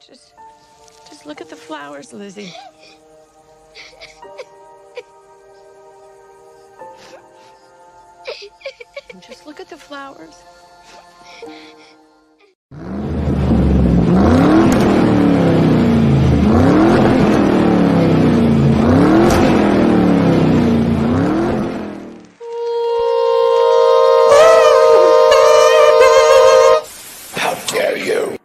Just look at the flowers, Lizzie. Just look at the flowers. How dare you!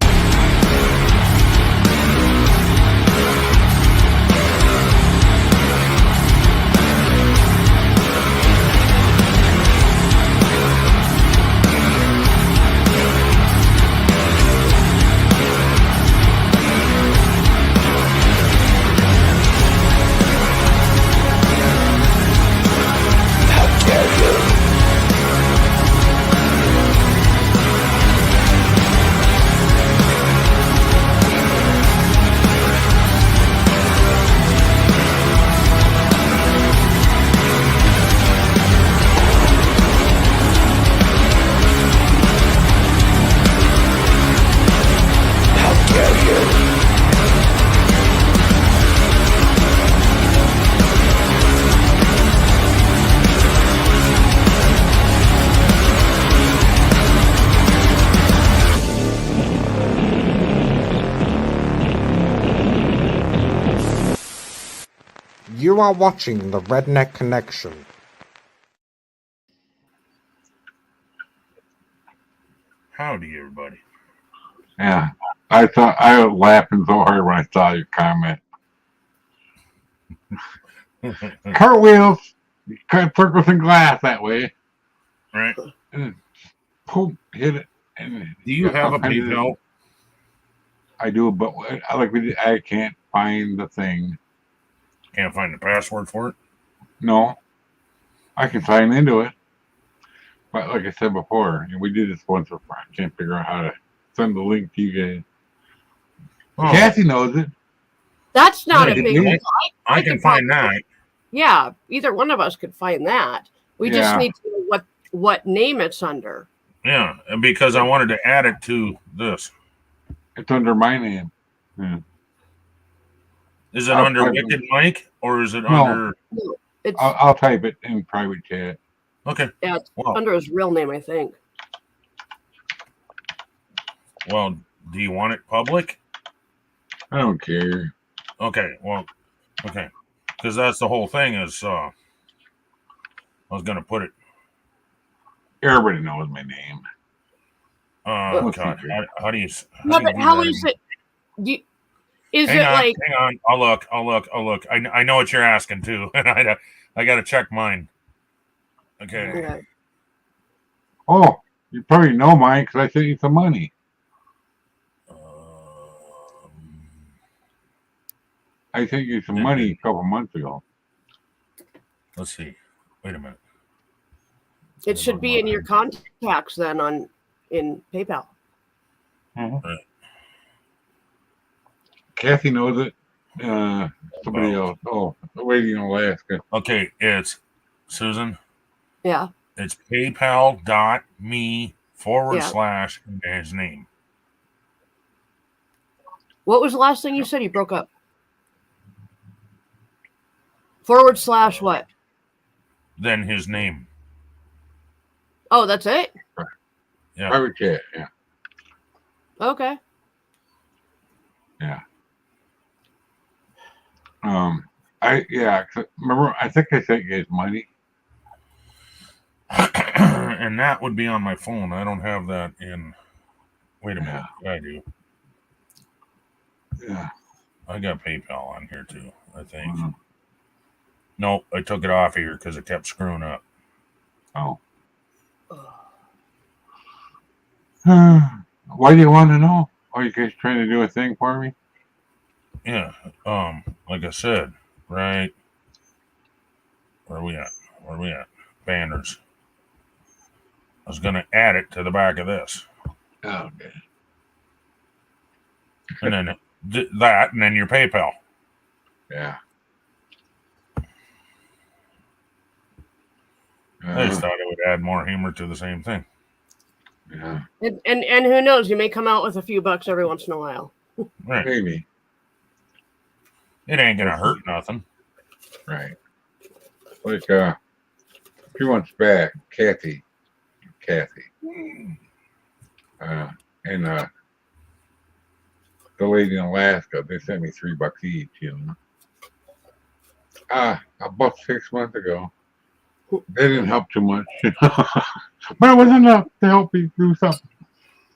You are watching the Redneck Connection. Howdy, everybody. Yeah, I thought I was laughing so hard when I saw your comment. Cartwheels, cut circles and glass that way. Right. And boom, hit it. And do you have a PayPal? I do, but I can't find the thing. Can't find the password for it? No, I can sign into it. But like I said before, we did this once before. I can't figure out how to send the link to you guys. Oh. Kathy knows it. That's not a big deal. I can find that. Yeah, either one of us could find that. We just need to know what name it's under. Yeah, because I wanted to add it to this. It's under my name. Yeah. Is it under Wicked Mike or is it under? It's, I'll type it in private chat. Okay. Yeah, it's under his real name, I think. Well, do you want it public? I don't care. Okay. Well, okay. Because that's the whole thing is I was going to put it. Everybody knows my name. God, how do you? How is it? Hang on. I'll look. I know what you're asking too, and I got to check mine. Okay. Oh, you probably know mine because I sent you some money. I sent you some money a couple months ago. Let's see. Wait a minute. It should be in your contacts then in PayPal. Mm-hmm. Right. Kathy knows it. Somebody else. Oh, waiting in Alaska. Okay, it's Susan. Yeah. It's paypal.me / his name. What was the last thing you said? You broke up. / what? Then his name. Oh, that's it? Yeah. Private chat, yeah. Okay. Yeah. Remember, I think I sent you guys money. And that would be on my phone. I don't have that in. Wait a minute. I do. Yeah. I got PayPal on here too, I think. Mm-hmm. Nope, I took it off here because it kept screwing up. Oh. Why do you want to know? Are you guys trying to do a thing for me? Yeah. Like I said, right. Where are we at? Banners. I was going to add it to the back of this. Okay. And then that, and then your PayPal. Yeah. I just thought it would add more humor to the same thing. Yeah. And who knows? You may come out with a few bucks every once in a while. Right. Maybe. It ain't gonna hurt nothing. Right. Like a few months back, Kathy, and the lady in Alaska, they sent me $3 each, you know. About 6 months ago. They didn't help too much. But it was enough to help me do something.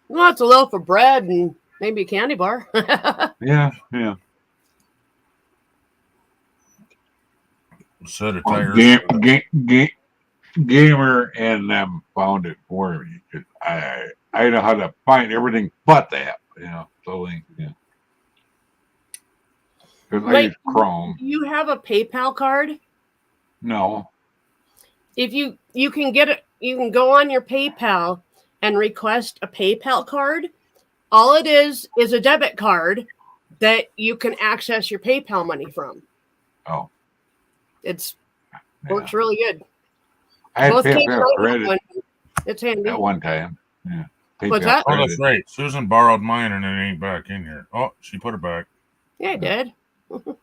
Well, it's a loaf of bread and maybe a candy bar. Yeah. Set of tires. Gamer and them found it for me because I know how to find everything but that, you know. So yeah, because I use Chrome. Do you have a PayPal card? No. If you can get it, you can go on your PayPal and request a PayPal card. All it is a debit card that you can access your PayPal money from. Oh. Works really good. I had Both PayPal credit it's handy. at one time. Yeah. What's that? Oh, that's right. Susan borrowed mine and it ain't back in here. Oh, she put it back. Yeah, I did. Like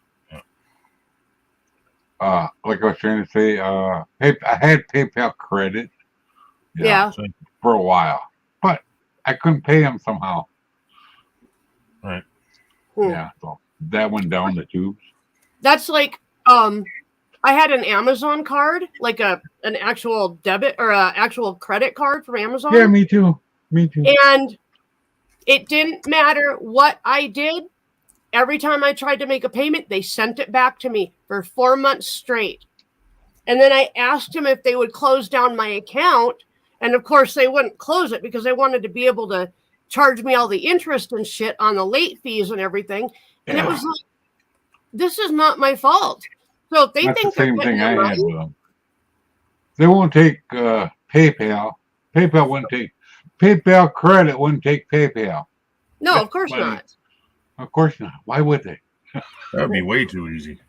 I was trying to say, I had PayPal credit. Yeah. For a while, but I couldn't pay them somehow. Right. Yeah. So that went down the tubes. That's like I had an Amazon card, like an actual debit or an actual credit card from Amazon. Yeah, me too. And it didn't matter what I did. Every time I tried to make a payment, they sent it back to me for 4 months straight. And then I asked them if they would close down my account. And of course, they wouldn't close it because they wanted to be able to charge me all the interest and shit on the late fees and everything. And it was like, this is not my fault. So if they That's think the same thing I money, had with them. They won't take PayPal. PayPal wouldn't take PayPal credit. Wouldn't take PayPal. No, of course not. Of course not. Why would they? That'd be way too easy.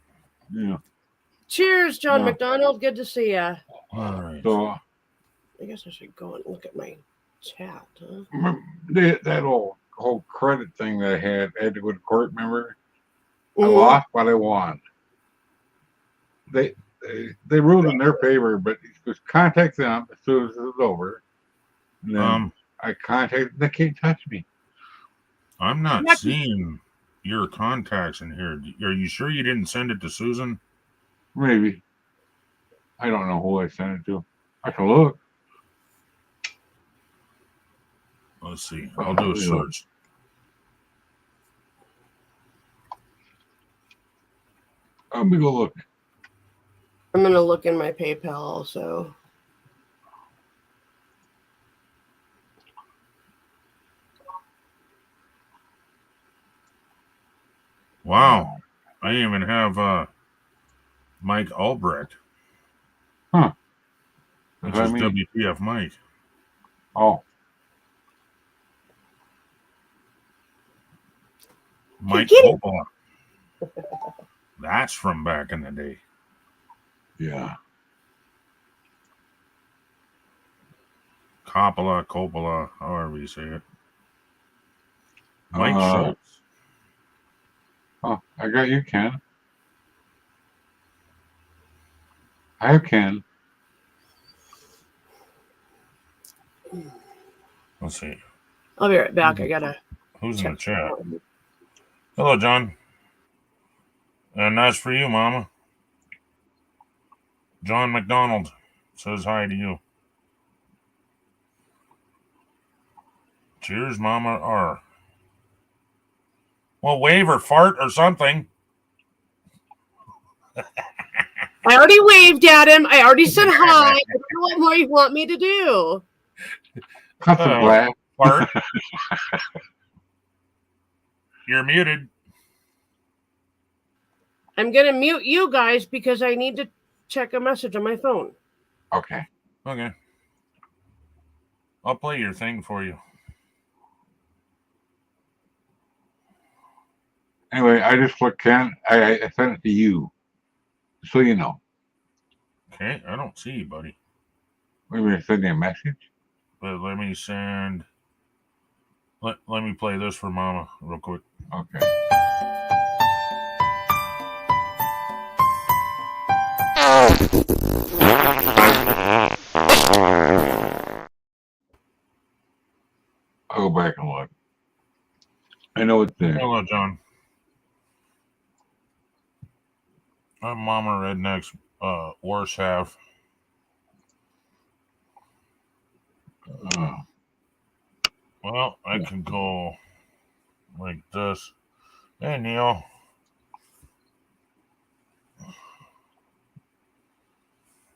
Yeah. Cheers, John McDonald. Good to see you. All right. So I guess I should go and look at my chat. Huh? remember that whole credit thing that I had to go to court. Remember, I lost what I won. They ruled in their favor, but just contact them as soon as it was over. And then I contacted. They can't touch me. I'm not seeing your contacts in here. Are you sure you didn't send it to Susan? Maybe. I don't know who I sent it to. I can look. Let's see. I'll do a search. Let me go look. I'm going to look in my PayPal also. Wow. I even have Mike Albrecht. Huh. Which Does is that mean? WTF Mike. Oh. Mike Coppola. That's from back in the day. Yeah. Coppola, however you say it. Mike Schultz. Oh, I got you, Ken. I have Ken. Let's see. I'll be right back. I got to. Who's in the chat? Hello, John. And that's for you, Mama. John McDonald says hi to you. Cheers, Mama R. Well, wave or fart or something. I already waved at him. I already said hi. I don't know what more you want me to do. Cut the glass. Fart. You're muted. I'm going to mute you guys because I need to check a message on my phone. Okay. Okay. I'll play your thing for you. Anyway, I just looked, Ken. I sent it to you, so you know. Okay, I don't see you, buddy. Maybe I send you a message. But let me send Let me play this for Mama real quick. Okay. I'll go back and look. I know it's there. Hello, John. I'm Mama Redneck's worst half. Well, I can go like this. Hey, Neil.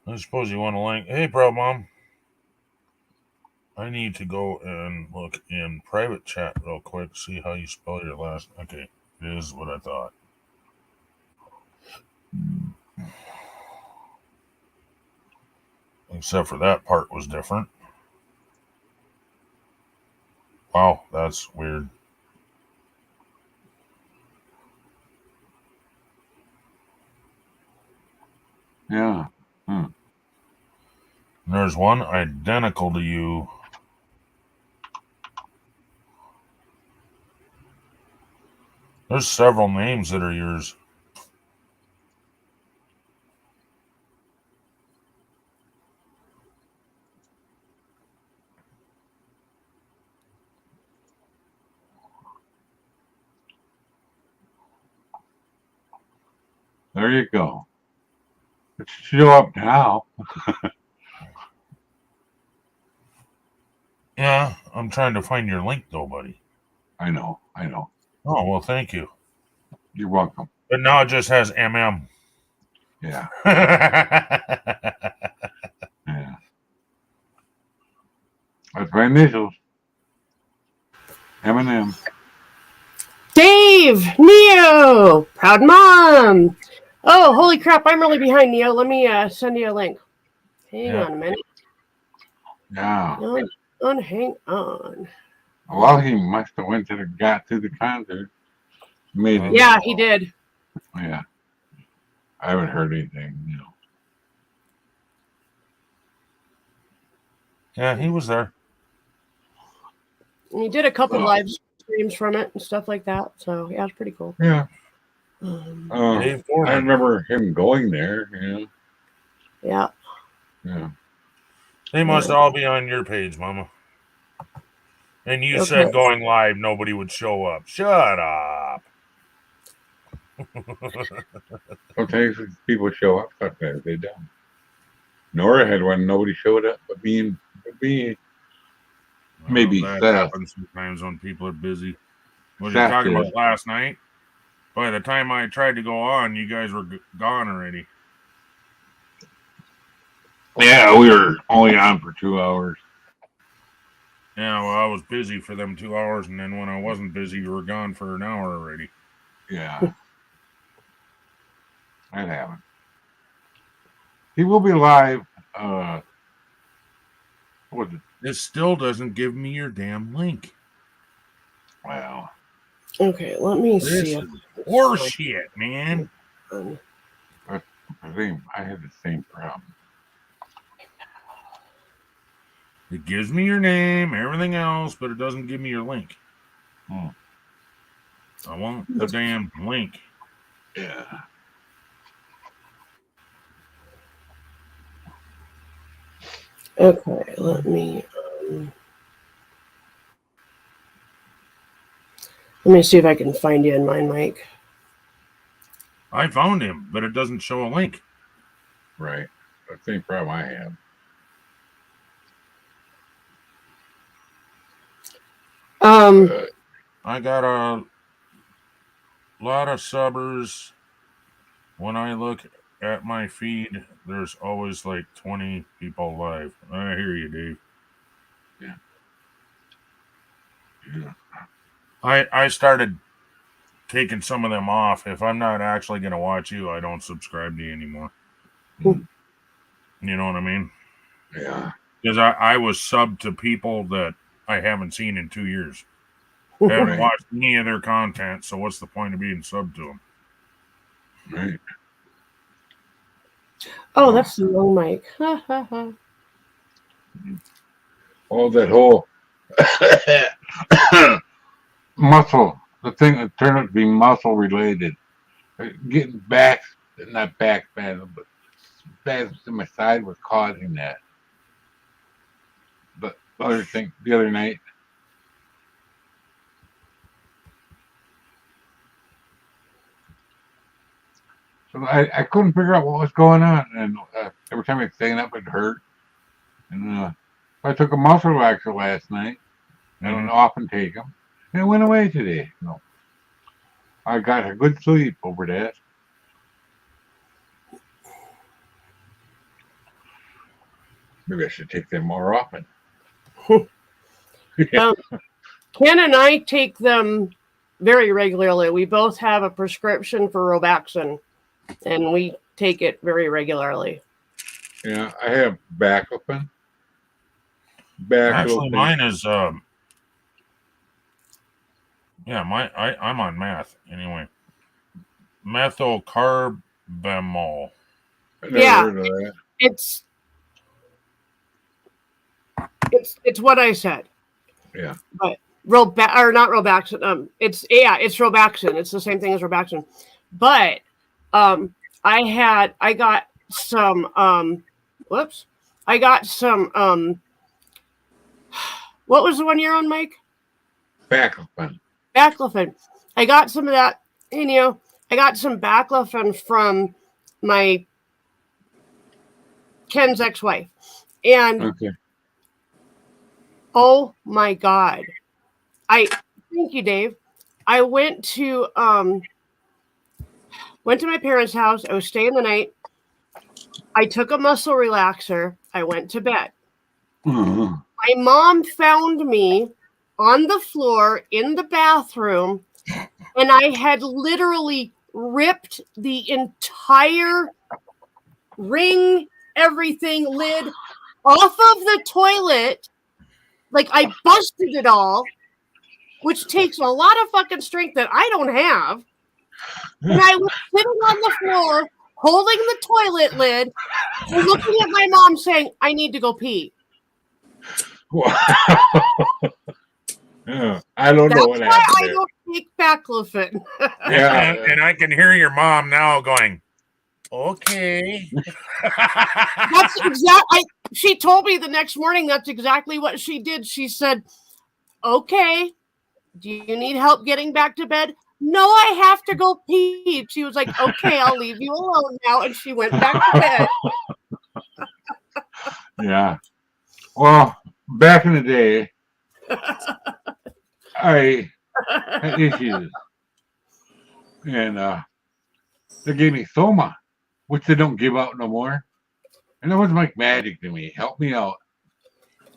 I suppose you want to link. Hey, bro, Mom. I need to go and look in private chat real quick, see how you spell your last. Okay, it is what I thought. Except for that part was different. Wow, that's weird. Yeah. And there's one identical to you. There's several names that are yours. There you go. It should show up now. Yeah, I'm trying to find your link though, buddy. I know. Oh, well, thank you. You're welcome. But now it just has MM. Yeah. Yeah. That's my initials. M&M. Dave, Neo, proud mom. Oh, holy crap! I'm really behind, Neo. Let me send you a link. Hang on a minute. Yeah. Hang on. Well, he must have got to the concert. Made it. Yeah, he did. Yeah. I haven't heard anything, Yeah, he was there. And he did a couple live streams from it and stuff like that. So yeah, it's pretty cool. Yeah. Dave I Foreman. remember him going there. Yeah. Yeah. They must all be on your page, Mama. And you said going live, nobody would show up. Shut up. Sometimes people show up, sometimes they don't. Nora had one, nobody showed up, but me. Maybe that Seth. happens sometimes when people are busy. What you Seth talking did. about last night? By the time I tried to go on, you guys were gone already. Yeah, we were only on for 2 hours. Yeah, well, I was busy for them 2 hours, and then when I wasn't busy, you were gone for an hour already. Yeah. That happened. He will be live. What was it? This still doesn't give me your damn link. Wow. Okay, let me This see. is horseshit, man. I had the same problem. It gives me your name, everything else, but it doesn't give me your link. I want the damn link. Yeah. Okay, let me see if I can find you in mine, Mike. I found him, but it doesn't show a link. Right. The same problem I have. I got a lot of subbers. When I look at my feed, there's always like 20 people live. I hear you, Dave. Yeah. I started taking some of them off. If I'm not actually going to watch you, I don't subscribe to you anymore. You know what I mean? Yeah. Because I was subbed to people that I haven't seen in 2 years. I haven't watched any of their content, so what's the point of being subbed to them? Right. Oh, that's the wrong mic. Ha ha ha. Oh, that whole Muscle. The thing that turned out to be muscle related. Getting back, not back spasms, but spasms in my side was causing that. But the other thing, the other night, so I couldn't figure out what was going on, and every time I stand up, it hurt. And I took a muscle relaxer last night. I don't often take them, and it went away today. No, I got a good sleep over that. Maybe I should take them more often. Ken and I take them very regularly. We both have a prescription for Robaxin, and we take it very regularly. Yeah, I have baclofen. Actually, mine is I'm on meth anyway. Methylcarbamol. I never Yeah. heard of that. It's what I said. Yeah. But not Robaxin. It's Robaxin. It's the same thing as Robaxin. But I got some what was the one you're on, Mike? Baclofen. Baclofen. I got some of that, and I got some baclofen from my Ken's ex-wife. And Okay. oh my God. Thank you, Dave. I went to my parents' house. I was staying the night. I took a muscle relaxer. I went to bed. Mhm. My mom found me on the floor in the bathroom, and I had literally ripped the entire ring, everything lid off of the toilet. Like, I busted it all, which takes a lot of fucking strength that I don't have. And I was sitting on the floor, holding the toilet lid, and looking at my mom saying, I need to go pee. Wow. Yeah, I don't know That's what why happened I there. don't take baclofen. Yeah. And I can hear your mom now going, okay. That's exactly. She told me the next morning that's exactly what she did. She said, okay, do you need help getting back to bed? No, I have to go pee. She was like, okay, I'll leave you alone now. And she went back to bed. Yeah. Well, back in the day, I had issues. And they gave me Soma, which they don't give out no more. And that was like magic to me. Help me out.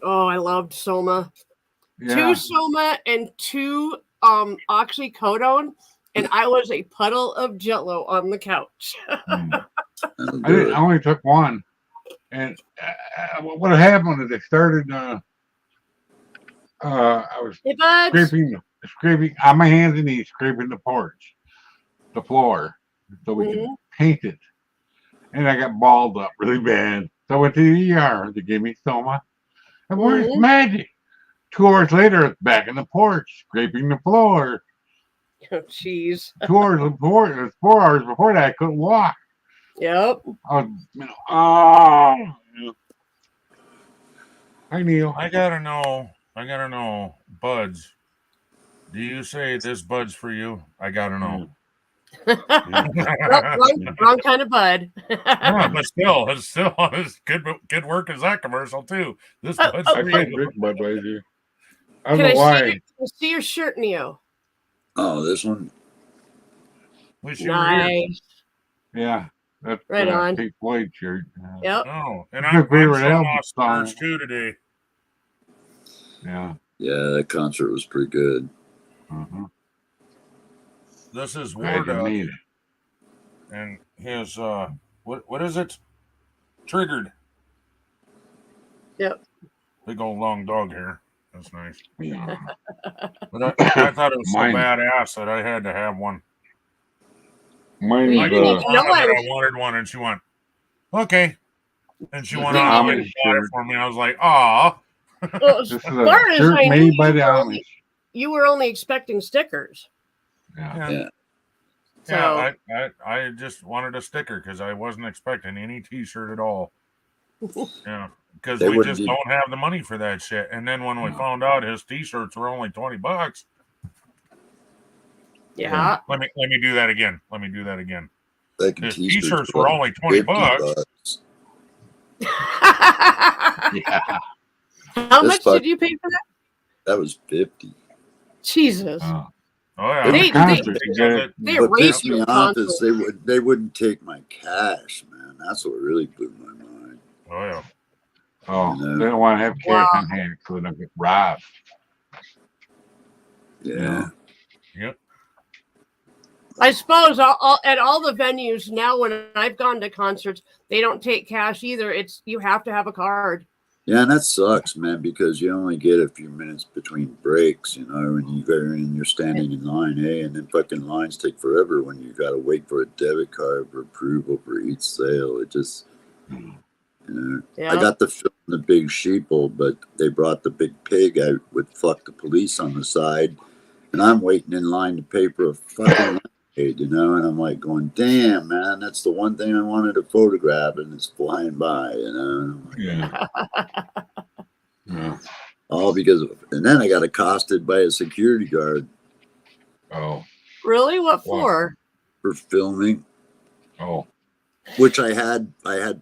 Oh, I loved Soma. Yeah. 2 Soma and 2 oxycodone. And I was a puddle of Jell-O on the couch. I only took one. And what happened is I started, I was Hey, buds. scraping on my hands and knees, scraping the porch, the floor, so we can paint it. And I got balled up really bad. So I went to the ER. They gave me Soma. And where's magic? 2 hours later, it's back in the porch, scraping the floor. Oh, jeez. 2 hours before, it was 4 hours before that, I couldn't walk. Yep. I was, oh. Hi, Neil. I gotta know, buds. Do you say this bud's for you? I gotta know. wrong kind of bud. Yeah, but still, it's good work as that commercial too. This bud's I for can't you. drink Budweiser. I don't Can know why. can I see your shirt, Neo? Oh, this one? Wish you were here. Nice. Yeah. That's Right on. Pink Floyd shirt. Yep. Oh, and Your I'm favorite showing album off song. merch too today. Yeah. Yeah, that concert was pretty good. Mm-hmm. This is I Ward didn't need it. and his what is it? Triggered. Yep. Big old long dog hair. That's nice. Yeah. But I thought it was so Mine- badass that I had to have one. Mine You I is didn't told even know Mama I that was- I wanted one, and she went, okay. And she went the on and Amish bought it shirt. for me. I was like, aw. Well, as This is far a as shirt I knew, made by the Amish. you were only expecting stickers. Yeah. Yeah. So I just wanted a sticker because I wasn't expecting any T-shirt at all. Yeah, because They we wouldn't just do- don't have the money for that shit. And then when we No. found out his T-shirts were only $20, yeah. let me do that again. Let me do that again. Like His t-shirts T-shirts were only $20. $50. Yeah. How This much fuck- did you pay for that? That was 50. Jesus. Oh. Oh yeah, They- Concert, Because you get it- They What raised pissed me your off is console. they wouldn't take my cash, man. That's what really blew my mind. oh yeah. Oh, Yeah. they don't want to have cash Wow. on hand so they don't get robbed. Yeah. Yep. I suppose at all the venues now, when I've gone to concerts, they don't take cash either. It's you have to have a card. Yeah, and that sucks, man, because you only get a few minutes between breaks, you know, and you go and you're standing in line, and then fucking lines take forever when you got to wait for a debit card for approval for each sale. It just, you know, Yeah. I got the film The Big Sheeple, but they brought the Big Pig out with "Fuck the Police" on the side, and I'm waiting in line to pay for a fucking lemonade, you know, and I'm like going, damn, man, that's the one thing I wanted to photograph, and it's flying by, you know. And I'm like, Yeah. Yeah. all because of, and then I got accosted by a security guard Oh. Really? What for? for filming, Oh. which I had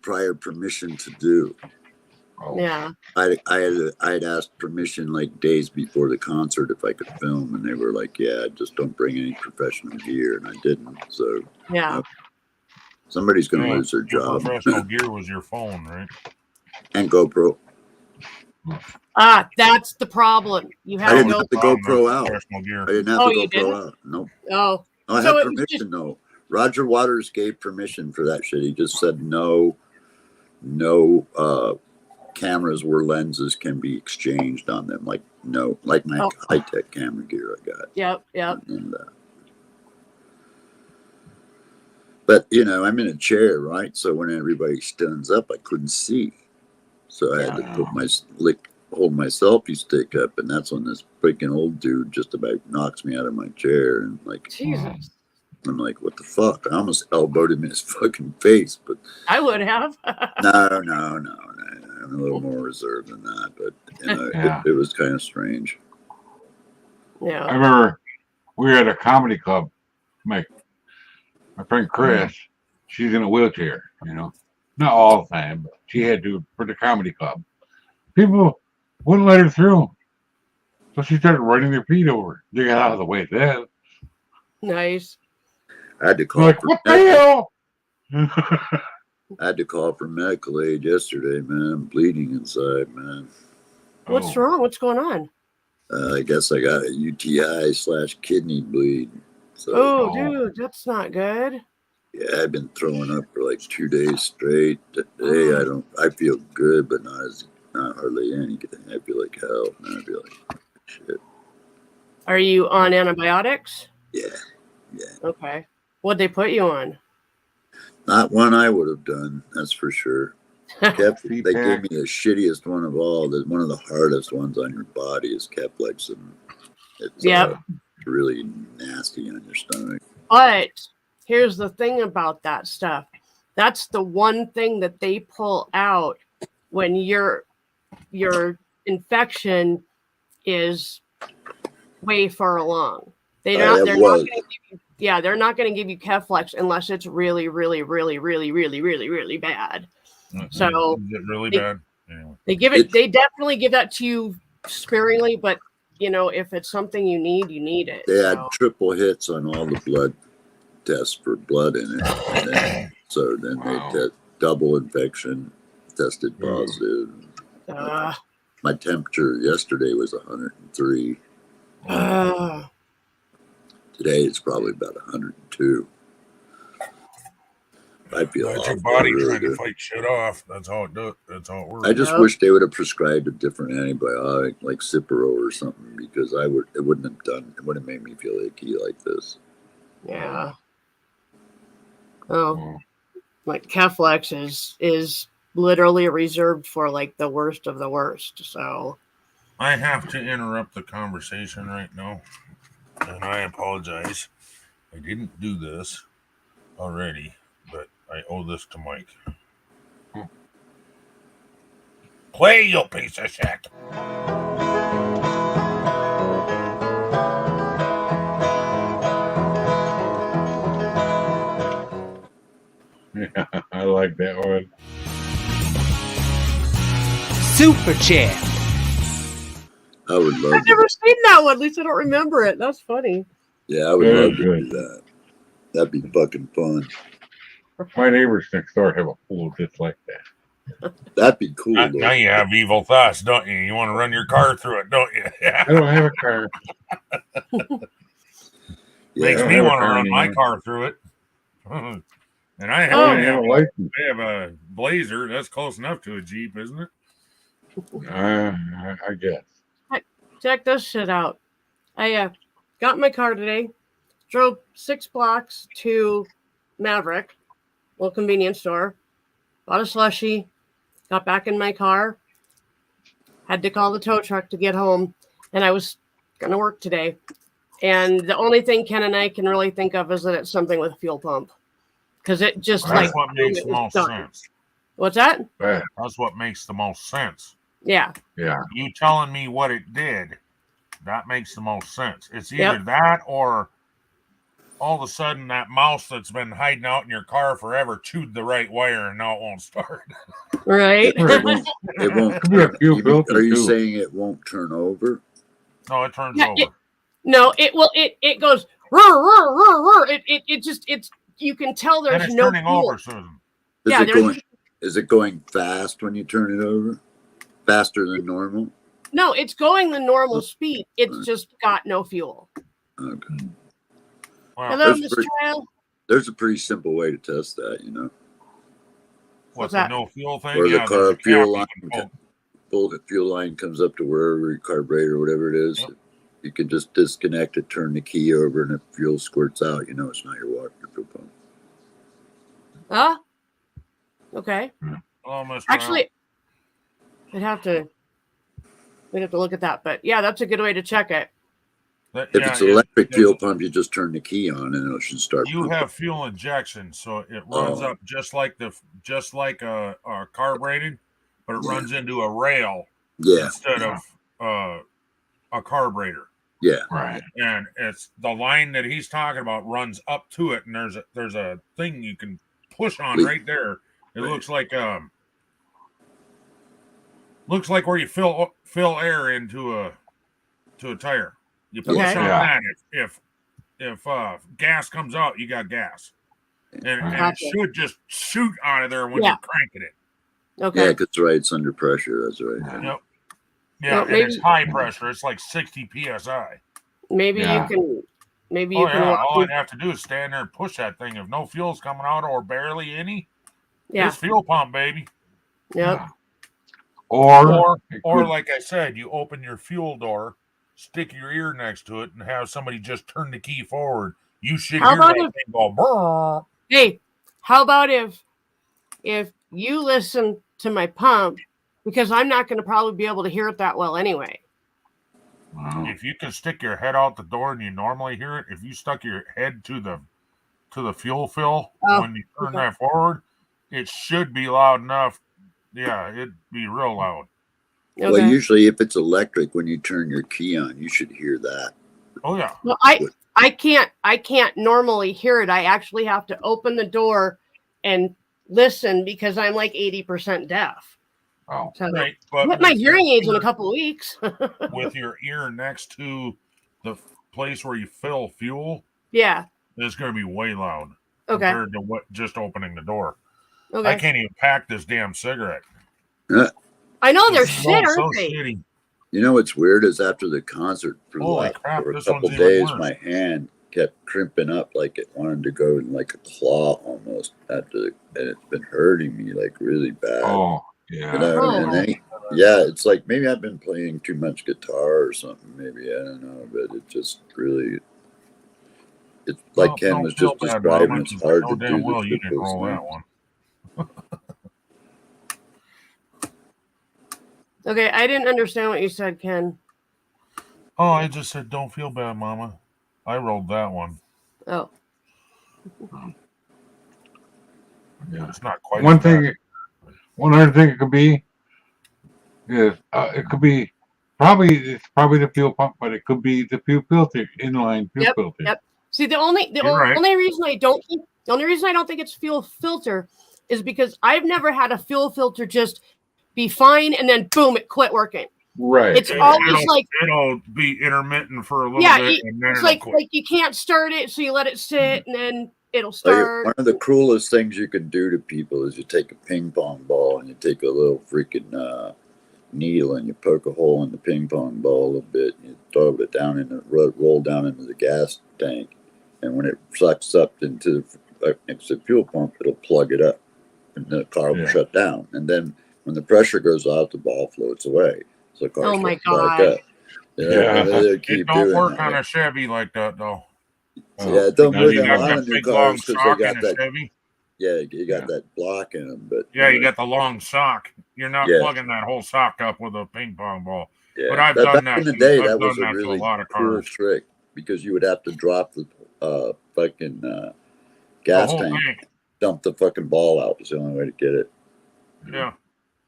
prior permission to do. Oh. Yeah. I had asked permission like days before the concert if I could film, and they were like, "Yeah, just don't bring any professional gear," and I didn't. So Yeah. somebody's gonna Yeah, lose their Your job. professional gear was your phone, right? And GoPro. Ah, that's the problem. You I have to didn't go. have the Problem GoPro with out. Professional gear. I didn't have Oh, the you GoPro didn't? out. Nope. Oh, I So had it was permission just- though. Roger Waters gave permission for that shit. He just said no cameras where lenses can be exchanged on them. Like my Oh. high-tech camera gear I got. yep. And, but you know, I'm in a chair, right? So when everybody stands up, I couldn't see. So I had to put hold my selfie stick up, and that's when this freaking old dude just about knocks me out of my chair, and like Jesus, I'm like, what the fuck? I almost elbowed him in his fucking face, but I would have. no. I'm a little more reserved than that, but you know, Yeah. it was kind of strange. I Yeah. remember we were at a comedy club. My friend Chris, she's in a wheelchair, you know. Not all the time, but she had to for the comedy club. People wouldn't let her through. So she started running their feet over. They got out of the way then. Nice. I had to I'm call like, for what the hell? I had to call for medical aid yesterday, man. I'm bleeding inside, man. What's Oh. wrong? What's going on? I guess I got a UTI/kidney bleed. So Oh, Oh. dude, that's not good. yeah, I've been throwing up for like 2 days straight. Today I feel good, but not hardly anything. I feel like hell, man. I feel like shit. Are you on antibiotics? Yeah, Okay. What'd they put you on? not one I would have done. That's for sure. They gave CPAP. me the shittiest one of all. One of the hardest ones on your body is Keflexin. It's Yep. really nasty on your stomach. But here's the thing about that stuff. That's the one thing that they pull out when your infection is way far along. They're not It going to was. give you, they're not going to give you Keflex unless it's really, really, really, really, really, really, really bad. So- is it really they- bad? Anyway. They definitely give that to you sparingly, but you know, if it's something you need it. They had So, triple hits on all the blood tests for blood in it. And then Wow. they double infection, tested positive. uh, My temperature yesterday was 103. Today it's probably about 102. I feel That's your awful, body really trying to good. fight shit off. That's how it does. That's how it works. I just Yep. wish they would have prescribed a different antibiotic like Cipro or something, because it wouldn't have made me feel icky like this. yeah. Oh, like Keflex is literally reserved for like the worst of the worst. So I have to interrupt the conversation right now, and I apologize. I didn't do this already, but I owe this to Mike. Play, you piece of shit. Yeah, I like that one. Super Chat. I would love I've to. never seen that one. At least I don't remember it. That's funny. Yeah, I would Very love to good. do that. That'd be fucking fun. My neighbors next door have a pool just like that. That'd be cool. Now Though. you have evil thoughts, don't you? You want to run your car through it, don't you? I don't have a car. Makes Yeah, me have a want to car run my anymore. car through it. And I I have, don't have a license. I have a Blazer. That's close enough to a Jeep, isn't it? I guess. Check this shit out. I got in my car today, drove 6 blocks to Maverick, little convenience store, bought a slushie, got back in my car, had to call the tow truck to get home, and I was going to work today. And the only thing Ken and I can really think of is that it's something with a fuel pump. Because it just That's like, what makes it the was most done. sense. What's that? But, That's what makes the most sense. Yeah. yeah. You telling me what it did, that makes the most sense. It's either Yep. that or all of a sudden that mouse that's been hiding out in your car forever chewed the right wire and now it won't start. Right. it won't. It won't. Could be a fuel filter Are you too. saying it won't turn over? No, it turns Yeah, over. No, it goes roar, roar, roar, roar. It just it's you can tell And there's it's no turning fuel. over, Susan. Yeah, Is it going fast when you turn it over? Faster than normal? No, it's going the normal speed. It's just got no fuel. Okay. Well, Hello, That's Miss pretty- Child. There's a pretty simple way to test that, you know. what's that? the no fuel thing? Or the Yeah, car there's a cap fuel you line, can pull. pull the fuel line comes up to wherever your carburetor or whatever it is. Yep. You can just disconnect it, turn the key over, and if fuel squirts out, you know it's not your water fuel pump. Huh? Okay. Oh, Mr. Actually, we'd have to look at that. But yeah, that's a good way to check it. That- If yeah, it's electric it- fuel pump, you just turn the key on and it should start. you have fuel injection, so it runs Oh. up just like a carbureted, but it runs into a rail Yeah, instead of a carburetor. yeah. Right. And it's the line that he's talking about runs up to it, and there's a thing you can push on Wait. right there. It looks like where you fill air into a tire. You push Okay. on Yeah. that. If gas comes out, you got gas, and it Gotcha. should just shoot out of there when Yeah. you're cranking it. Okay. Yeah, that's right. It's under pressure. That's right. Yep. Well, Yeah, and maybe- it's high pressure. It's like 60 psi. Maybe Yeah. you can. Maybe Oh you can. yeah, walk all through- I'd have to do is stand there and push that thing. If no fuel's coming out or barely any, Yeah. it's fuel pump, baby. Yep. Yeah. Or, Or like I said, you open your fuel door, stick your ear next to it, and have somebody just turn the key forward. You should How hear about that if- thing go brrr. Hey, how about if you listen to my pump, because I'm not going to probably be able to hear it that well anyway. Wow. If you can stick your head out the door and you normally hear it, if you stuck your head to the fuel fill Oh, when you turn okay. that forward, it should be loud enough. Yeah, it'd be real loud. Okay. Well, usually if it's electric, when you turn your key on, you should hear that. Oh yeah. Well, I can't normally hear it. I actually have to open the door and listen because I'm like 80% deaf. Oh. So Right. I'll But get my with your hearing aids in a ear- couple of weeks. with your ear next to the place where you fill fuel, Yeah. it's going to be way loud Okay. compared to what just opening the door. I Okay. can't even pack this damn cigarette. I know they're It's shit, so aren't they? shitty. You know what's weird is after the concert Holy crap, for a this couple one's even days, worse. my hand kept crimping up like it wanted to go in like a claw almost after, and it's been hurting me like really bad. Oh, You yeah. know, Oh. and then, yeah, it's like maybe I've been playing too much guitar or something. Maybe I don't know, but it just really, it's like Well, Ken don't was feel just bad, describing. Robin, It's 'cause hard I to know damn do well the you didn't triple roll that things. one. Okay, I didn't understand what you said, Ken. Oh, I just said, don't feel bad, Mama. I rolled that one. Oh, Yeah. It's not quite One as bad. thing, one other thing it could be is it could be it's probably the fuel pump, but it could be the fuel filter, inline fuel Yep, filter. yep. See, the only right. reason I don't think it's fuel filter is because I've never had a fuel filter just be fine and then boom, it quit working. Right. It's always like it'll be intermittent for a little yeah, bit, and then it's it'll like quit. you can't start it, so you let it sit, and then it'll Like, start. one of the cruelest things you can do to people is you take a ping pong ball and you take a little freaking needle and you poke a hole in the ping pong ball a little bit and you throw it down in the roll down into the gas tank, and when it sucks up into next to the fuel pump, it'll plug it up, and the car will shut down. And then when the pressure goes out, the ball floats away. So the car Oh my floats back God. up. Yeah, they keep It don't doing work that. on a Chevy like that, though. Yeah, it don't work You on a got lot that of new big long cars because they sock got in a that. Chevy. Yeah, you got that block in them, but Yeah, you got the long sock. You're not Yeah. plugging that whole sock up with a ping pong ball. yeah. But I've But done back in that. the day, I've that was done a that to really a lot of cool cars. trick because you would have to drop the fucking The gas whole tank, tank. dump the fucking ball out. Was the only way to get it. Yeah.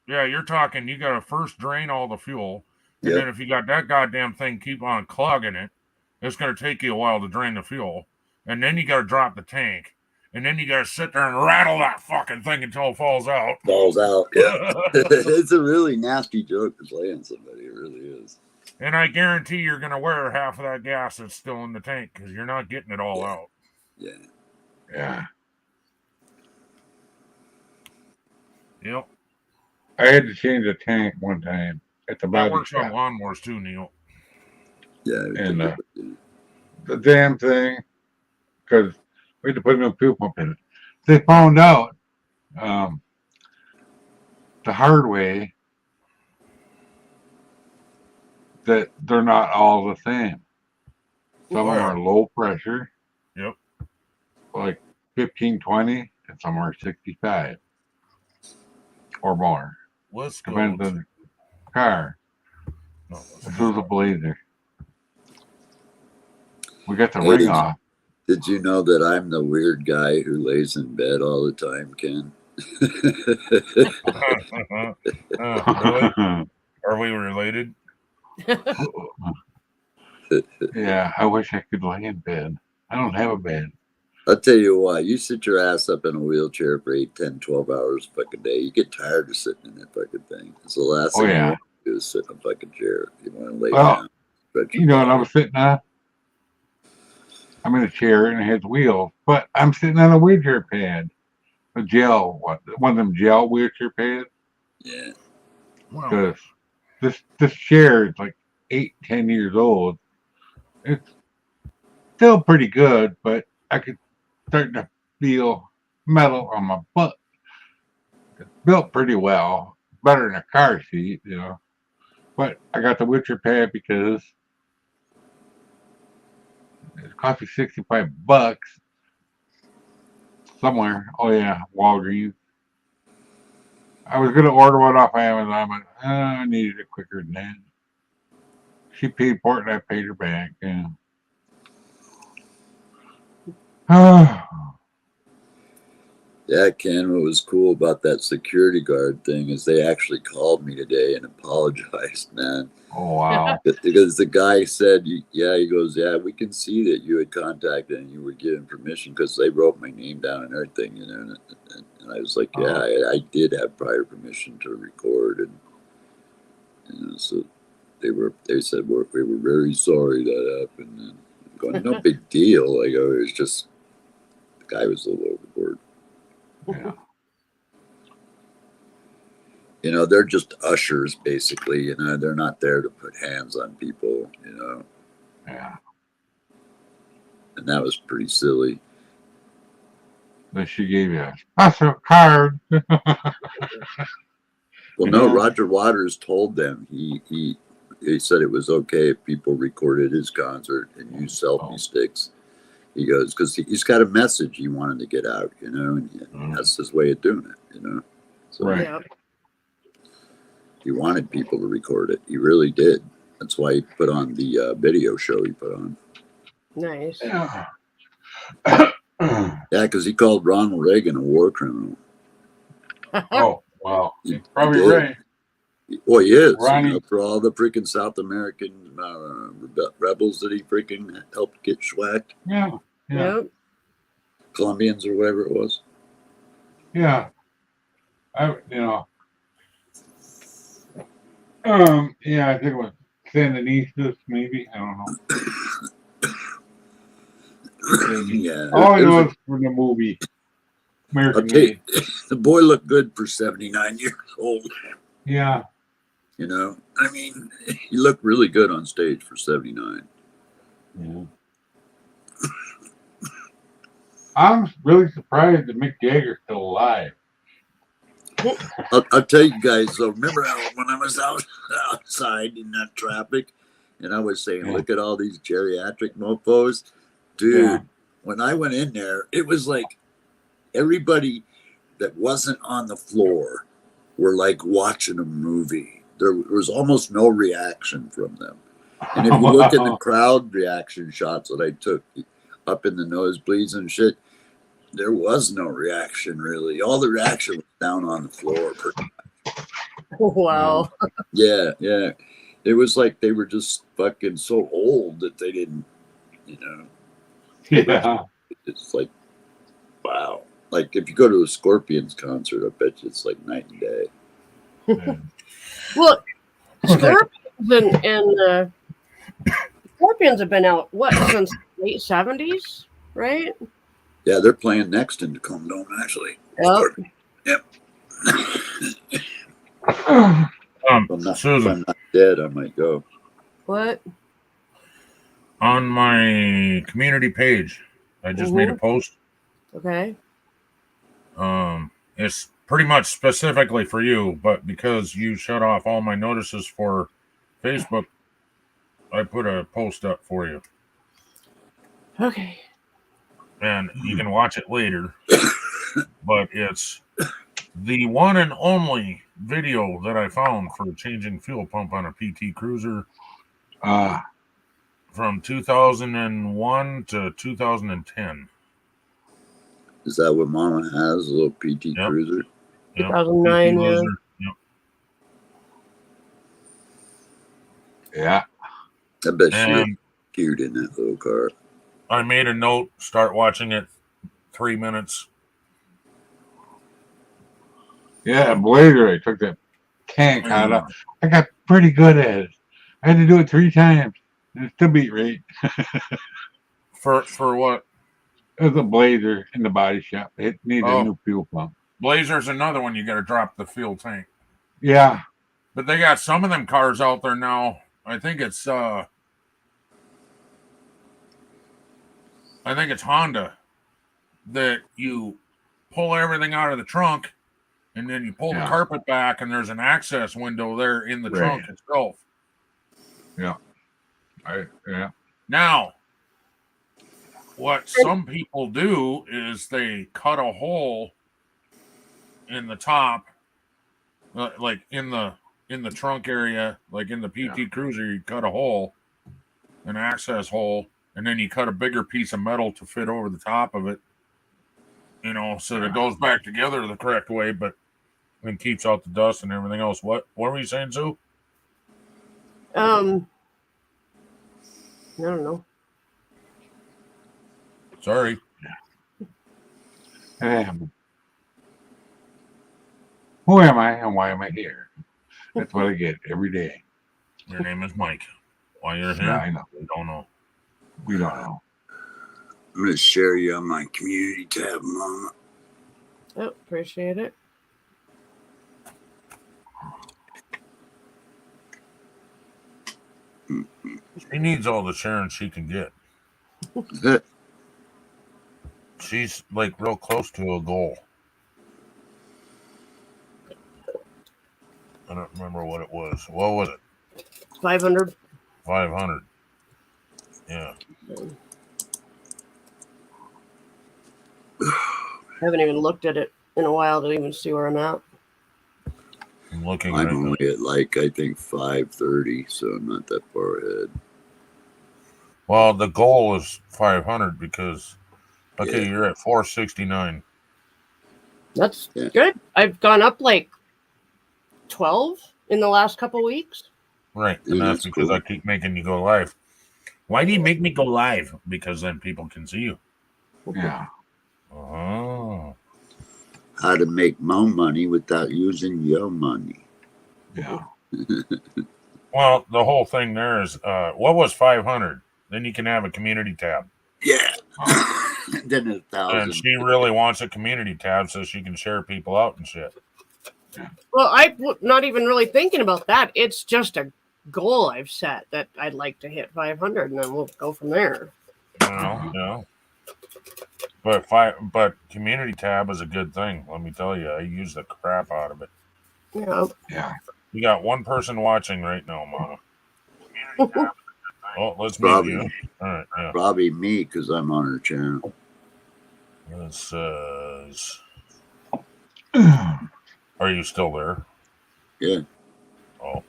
Yeah, you're talking, you got to first drain all the fuel. And Yep. then if you got that goddamn thing keep on clogging it, it's going to take you a while to drain the fuel. And then you got to drop the tank. And then you got to sit there and rattle that fucking thing until it falls out. Falls out. Yeah. It's a really nasty joke to play on somebody. It really is. And I guarantee you're going to wear half of that gas that's still in the tank because you're not getting it all out. Yeah. Yeah. Yep. I had to change the tank one time at the That body works on shop. lawnmowers too, Neil. Yeah. And the damn thing, because we had to put a new fuel pump in it. They found out the hard way that they're not all the same. Some of them are low pressure. Yep. Like 15, 20, and some are 65 or more. Let's go. Depends on the car. No, This was a Blazer. We got the Hey, ring off. Did you know that I'm the weird guy who lays in bed all the time, Ken? Really? Are we related? Yeah, I wish I could lay in bed. I don't have a bed. I'll tell you what, you sit your ass up in a wheelchair for 8, 10, 12 hours a fucking day. You get tired of sitting in that fucking thing. It's the last thing you want to do is sit in a fucking chair. You want to lay down. You know what I was sitting on? I'm in a chair and it has wheels, but I'm sitting on a wheelchair pad. A gel, one of them gel wheelchair pads. Yeah. Wow. Because this chair is like 8, 10 years old. It's still pretty good, but I could start to feel metal on my butt. It's built pretty well, better than a car seat, you know. But I got the wheelchair pad because it cost me $65 somewhere. Oh yeah, Walgreens. I was gonna order one off Amazon, but I needed it quicker than that. She paid for it and I paid her back. Yeah. Yeah, Ken, what was cool about that security guard thing is they actually called me today and apologized, man. Oh, wow. Because the guy said, he goes, yeah, we can see that you had contacted and you were given permission because they wrote my name down and everything, you know. And I was like, yeah, I did have prior permission to record. And, you know, so they said, we were very sorry that happened. And I'm going, no big deal. I go, it was just, the guy was a little overboard. Yeah. You know, they're just ushers, basically. You know, they're not there to put hands on people, you know. Yeah. And that was pretty silly. Then she gave you a special card. Well, no, Roger Waters told them he said it was okay if people recorded his concert and used selfie sticks. He goes, because he's got a message he wanted to get out, you know, and that's his way of doing it, you know. So, Right. Yeah. He wanted people to record it. He really did. That's why he put on the video show he put on. Nice. Yeah. Yeah, because he called Ronald Reagan a war criminal. Oh, wow. He- You're probably he did. right. Well, he is. Ronnie- You know, for all the freaking South American rebels that he freaking helped get schwacked, Yeah. Yeah. Yep. Colombians or whatever it was. Yeah. Yeah, I think it was Sandinistas, maybe. I don't know. Maybe. Yeah. All I it was know a- is from the movie I'll American tell you, Made. the boy looked good for 79 years old. Yeah. You know, I mean, he looked really good on stage for 79. Yeah. I'm really surprised that Mick Jagger's still alive. I'll tell you guys, though, remember when I was outside in that traffic and I was saying, Yeah. look at all these geriatric mofos? Dude, Yeah. when I went in there, it was like everybody that wasn't on the floor were like watching a movie. There was almost no reaction from them. And if you look at the crowd reaction shots that I took up in the nosebleeds and shit, there was no reaction really. All the reaction was down on the floor. Wow. Yeah, yeah. It was like they were just fucking so old that they didn't, you know. Yeah. It's like, wow. Like if you go to a Scorpions concert, I bet you it's like night and day. Yeah. Well, Scorpions and Scorpions have been out since the late 70s, right? Yeah, they're playing next in Tacoma Dome actually. Yep. If I'm not Susan, dead, I might go. What? on my community page, I just made a post. Okay. It's pretty much specifically for you, but because you shut off all my notices for Facebook, I put a post up for you, Okay. and you can watch it later. But it's the one and only video that I found for changing fuel pump on a PT Cruiser from 2001 to 2010. Is that what Mama has? A little PT Yep. Cruiser? Yep. 2009, PT yeah. Cruiser. Yep. Yeah. I bet she was And cute in that little car. I made a note, start watching it 3 minutes. Yeah, Blazer, I took that tank out of. I got pretty good at it. I had to do it 3 times. And it still beat right. For what? It was a Blazer in the body shop. It needed a new fuel pump. Blazer's another one you got to drop the fuel tank. Yeah. But they got some of them cars out there now. I think it's Honda that you pull everything out of the trunk and then you pull the carpet back and there's an access window there in the trunk itself. Yeah. Now, what some people do is they cut a hole in the top, like in the trunk area, like in the PT Cruiser, you cut a hole, an access hole, and then you cut a bigger piece of metal to fit over the top of it, you know, so that it goes back together the correct way, but and keeps out the dust and everything else. What were you saying, Sue? I don't know. Sorry. Who am I and why am I here? That's what I get every day. Your name is Mike. Why you're here? Yeah, I know. We don't know. We don't know. I'm going to share you on my community tab, Mama. Oh, appreciate it. She needs all the sharing she can get. That She's like real close to a goal. I don't remember what it was. What was it? 500. 500. Yeah. I haven't even looked at it in a while to even see where I'm at. I'm looking I'm right now. only at like I think 5:30, so I'm not that far ahead. Well, the goal is 500 because okay, Yeah. you're at 469. That's Yeah. good. I've gone up like 12 in the last couple weeks. Right, Yeah, and that's that's because cool. I keep making you go live. Why do you make me go live? Because then people can see you. Yeah. Oh, How to make more money without using your money. Yeah. well, the whole thing there is what was 500? Then you can have a community tab. Yeah. Oh. Then 1,000. And she really wants a community tab so she can share people out and shit. Well, I'm not even really thinking about that. It's just a goal I've set that I'd like to hit 500, and then we'll go from there. But community tab is a good thing. Let me tell you, I use the crap out of it. Yeah. Yeah. You got one person watching right now, Mama. Oh, let's meet Probably, you. All right, yeah. probably me because I'm on her channel. This says, are you still there? Yeah. Oh,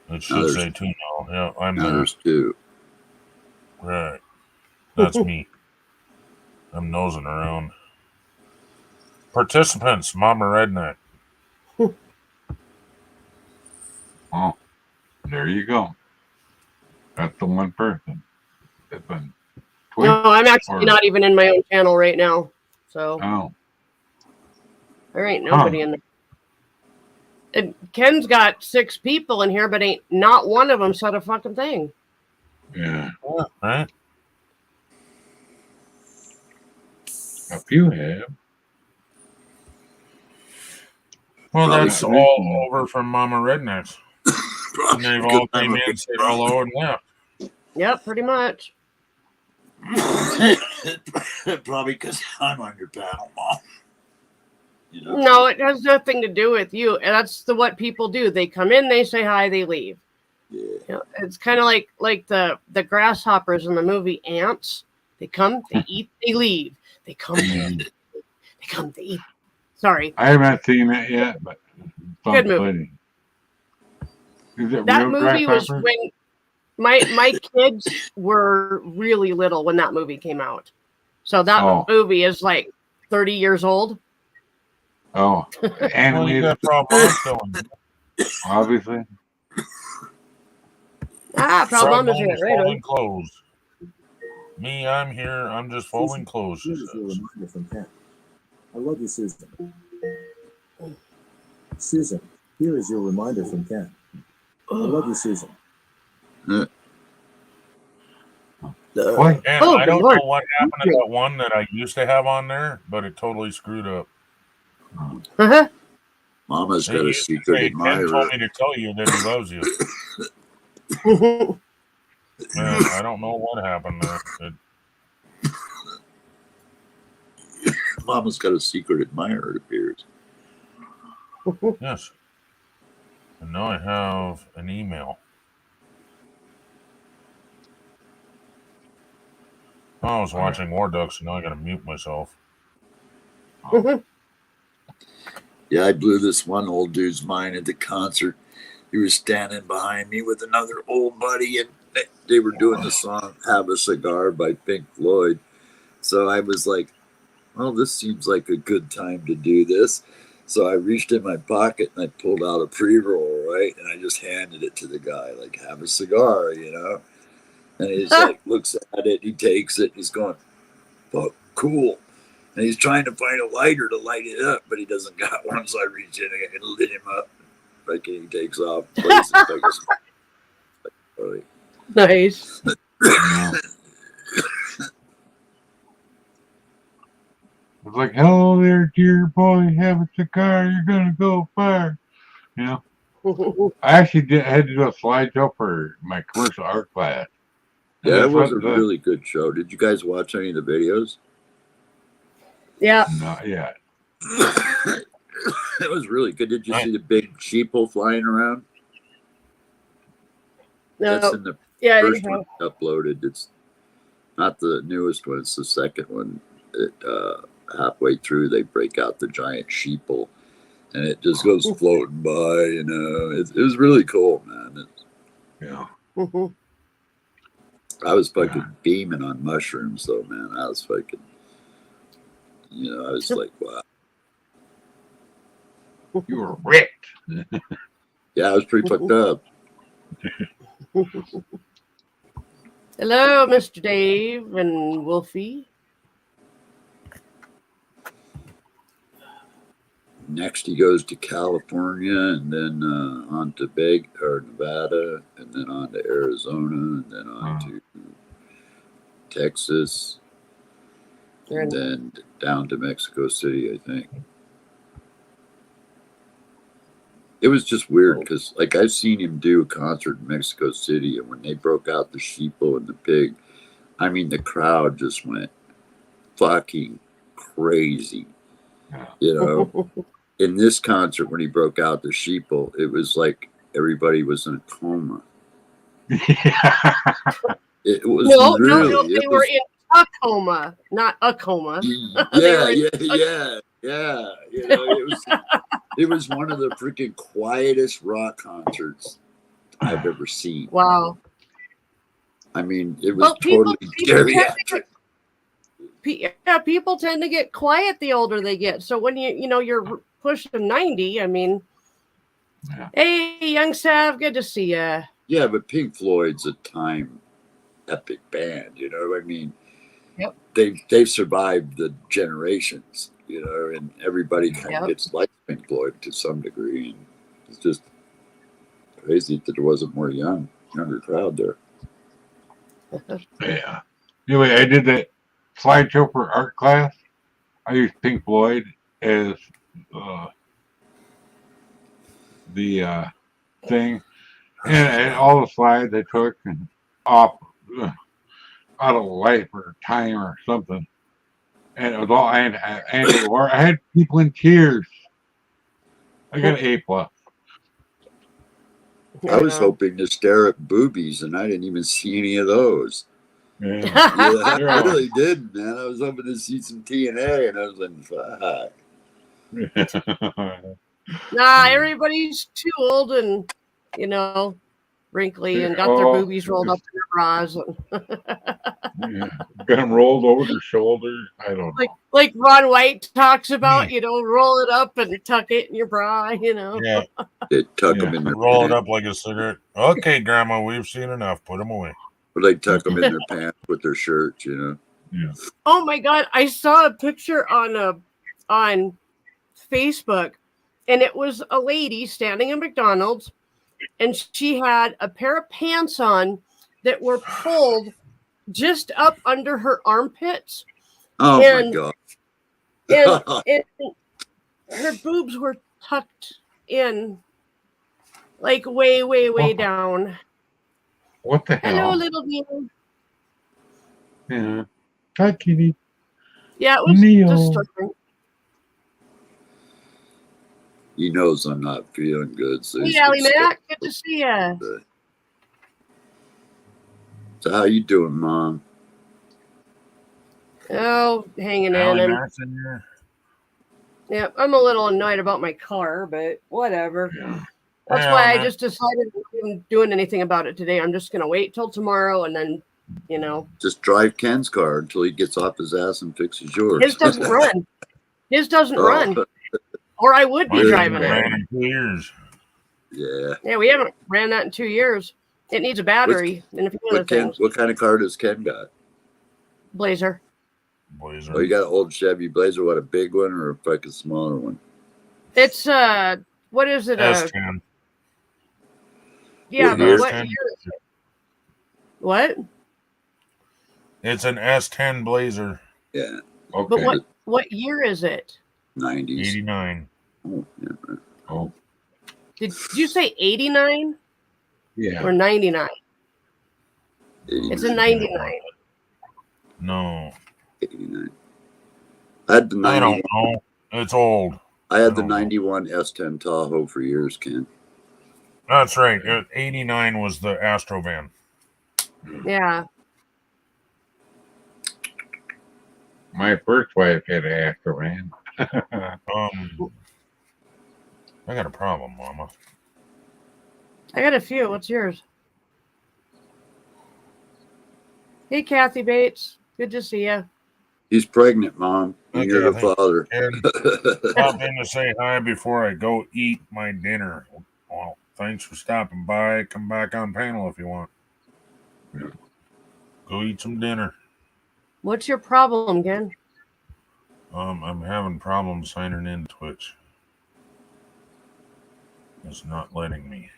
it Now should say two now. Yeah, I'm Now there. there's 2. Right, that's me. I'm nosing around. Participants, Mama Redneck. Well, there you go. That's the one person. It's been Twitch. No, I'm actually or- not even in my own channel right now. So Oh. there ain't nobody in there. And Ken's got 6 people in here, but ain't not one of them said a fucking thing. Yeah. Right? A few have. Well, Probably that's so. all over from Mama Rednecks. And they've all came in, said hello, and left. Yep, pretty much. Probably because I'm on your panel, Mom. You know? No, it has nothing to do with you. And that's what people do. They come in, they say hi, they leave. Yeah. You know, it's kind of like the grasshoppers in the movie Ants. They come, they eat, they leave. They come, they eat, they come, they eat. Sorry, I haven't seen that yet, but Good movie. Is it that real movie was grasshopper? when my kids were really little when that movie came out. So that movie is like 30 years old. Oh, Well, you animated, got Frog going. obviously. Ah, problem is here, right? Folding clothes. Me, I'm here. I'm just folding clothes. She Here's your says. reminder from Ken. I love you, Susan. Susan, here is your reminder from Ken. I love you, Susan. What? And Oh, I don't Lord. know what happened to that one that I used to have on there, but it totally screwed up. Uh-huh. Mama's They got a used to secret say, Ken admirer. told me to tell you that he loves you. Man, I don't know what happened there. Mama's got a secret admirer, it appears. Yes. And now I have an email. I was watching War Ducks, and now I gotta mute myself. Yeah, I blew this one old dude's mind at the concert. He was standing behind me with another old buddy, and they were doing the song Have a Cigar by Pink Floyd. So I was like, well, this seems like a good time to do this. So I reached in my pocket and I pulled out a pre-roll, right? And I just handed it to the guy, like, have a cigar, you know? And he's like, looks at it, he takes it, he's going, fuck, cool. And he's trying to find a lighter to light it up, but he doesn't got one. So I reach in and lit him up. Like, and he takes off. Plays it like a right. Nice. It's like, hello there, dear boy, have a cigar, you're gonna go far. You know, I actually had to do a slideshow for my commercial art class. Yeah, that was a the- really good show. Did you guys watch any of the videos? Yeah. Not yet. It was really good. Did you see the big sheeple flying around? That's No. in the Yeah. I first think one uploaded. It's not the newest one. It's the second one. It, halfway through, they break out the giant sheeple, and it just goes floating by. You know, it was really cool, man. Yeah. Mhm. I was fucking beaming on mushrooms, though, man. I was fucking, you know, I was like, wow. You were ripped. Yeah, I was pretty fucked up. Hello, Mr. Dave and Wolfie. Next, he goes to California, and then on to Nevada, and then on to Arizona, and then on to Texas, and then down to Mexico City, I think. It was just weird because, like, I've seen him do a concert in Mexico City, and when they broke out the sheeple and the pig, I mean, the crowd just went fucking crazy. You know, in this concert, when he broke out the sheeple, it was like everybody was in a coma. It was No, really. they were in a coma, not a coma. Yeah. You know, it was one of the freaking quietest rock concerts I've ever seen. Wow. I mean, it was Well, totally geriatric. People tend to get quiet the older they get. So when you're pushing 90, I mean, hey, young Sav, good to see you. Yeah, but Pink Floyd's a time epic band. You know what I mean? Yep. They've survived the generations. You know, and everybody kind of gets like Pink Floyd to some degree. And it's just crazy that there wasn't more younger crowd there. Yeah. Anyway, I did that slideshow for art class. I used Pink Floyd as the thing, and all the slides I took and off out of life or time or something, and it was all I had people in tears. I got an A+. I was hoping to stare at boobies, and I didn't even see any of those. Yeah, I really did, man. I was hoping to see some TNA, and I was like, fuck. Nah, everybody's too old and, wrinkly and got their boobies rolled up in their bras. Got them rolled over their shoulders. I don't know. Like Ron White talks about, roll it up and tuck it in your bra, Yeah. They tuck them in their roll pants. it up like a cigarette. Okay, Grandma, we've seen enough. Put them away. Or they tuck them in their pants with their shirts, you know. Yeah. Oh my God! I saw a picture on Facebook, and it was a lady standing in McDonald's, and she had a pair of pants on that were pulled just up under her armpits. Oh my God! And her boobs were tucked in, like way down. What the hell? Hello, little Neo. Yeah. Hi, kitty. Yeah, it was disturbing. He knows I'm not feeling good. So Hey, Allie Mac, good to see you. So how you doing, Mom? Oh, hanging in. Yeah, I'm a little annoyed about my car, but whatever. Yeah. That's why I just decided I wasn't doing anything about it today. I'm just going to wait till tomorrow and then, Just drive Ken's car until he gets off his ass and fixes yours. His doesn't run. His doesn't run. Or I would be driving it. In 2 years. Yeah. Yeah, we haven't ran that in 2 years. It needs a battery and a few other things. What kind of car does Ken got? Blazer. Oh, you got an old Chevy Blazer. What, a big one or a fucking smaller one? It's what is it? S10. Yeah, What but year? what year is it? What? It's an S10 Blazer. Yeah. Okay. But what year is it? 90s. 89. Oh, yeah. Oh. Did you say 89 Yeah. or 99? 89. It's a 99. No. 89. I had the 90, I don't know. It's old. I had the 91 S10 Tahoe for years, Ken. That's right. 89 was the Astro van. Yeah. My first wife had an Astro van. I got a problem, Mama. I got a few. What's yours? Hey, Kathy Bates. Good to see you. He's pregnant, Mom. And Okay, you're I the think- father. Stop in to say hi before I go eat my dinner. Well, thanks for stopping by. Come back on panel if you want. Go eat some dinner. What's your problem, Ken? I'm having problems signing in Twitch. It's not letting me.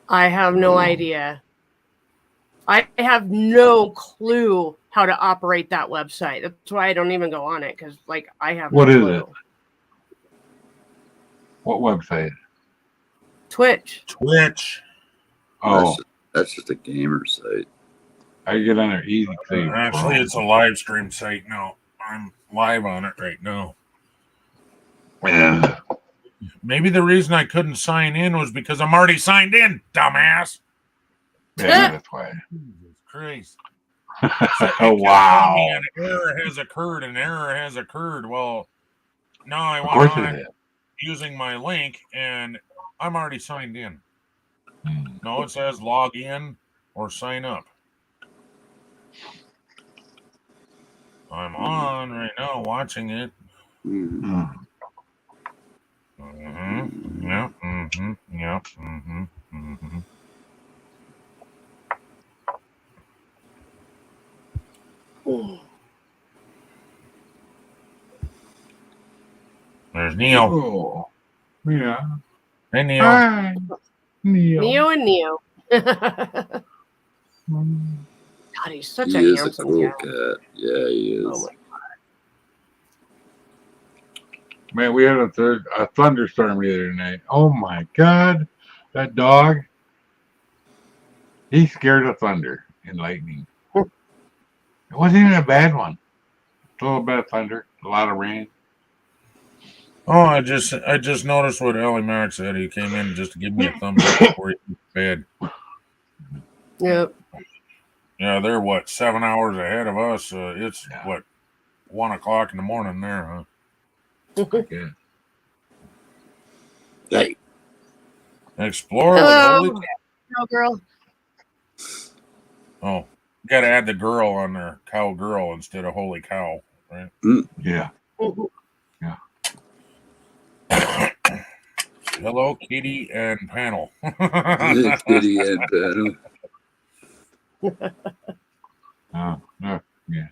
I have no idea. I have no clue how to operate that website. That's why I don't even go on it, because like I have What no is clue. it? What website? Twitch. Twitch. Oh, That's just a gamer site. I get on there easy. Actually, it's a live stream site now. I'm live on it right now. Yeah. Maybe the reason I couldn't sign in was because I'm already signed in, dumbass. Yeah, that's why. Jesus Christ. Oh, wow. An error has occurred. An error has occurred. Well, now I Of want course on it is. using my link, and I'm already signed in. Hmm. No, it says log in or sign up. I'm on right now watching it. Mm. Hmm. Mm-hmm. Yep. Mm-hmm. Yep. Mm-hmm. Mm-hmm. There's Neil. Oh, yeah. Hey, Neil. Hi, Neil. Neo and Neo. God, Hmm. he's such He a is a handsome cool cat. cat. Yeah, he is. Oh my. Man, we had a thunderstorm the other night. Oh my God, that dog. He's scared of thunder and lightning. It wasn't even a bad one. A little bit of thunder, a lot of rain. Oh, I just noticed what Ellie Mack said. He came in just to give me a thumbs up before he went to bed. Yep. Yeah, they're what, 7 hours ahead of us. It's Yeah. what, 1 o'clock in the morning there, huh? Yeah. Hey, Explorer with Hello. holy. No, girl. Oh, got to add the girl on there, cowgirl instead of holy cow, right? Yeah. Hello, Kitty and panel. Kitty and Panel. No. Yeah.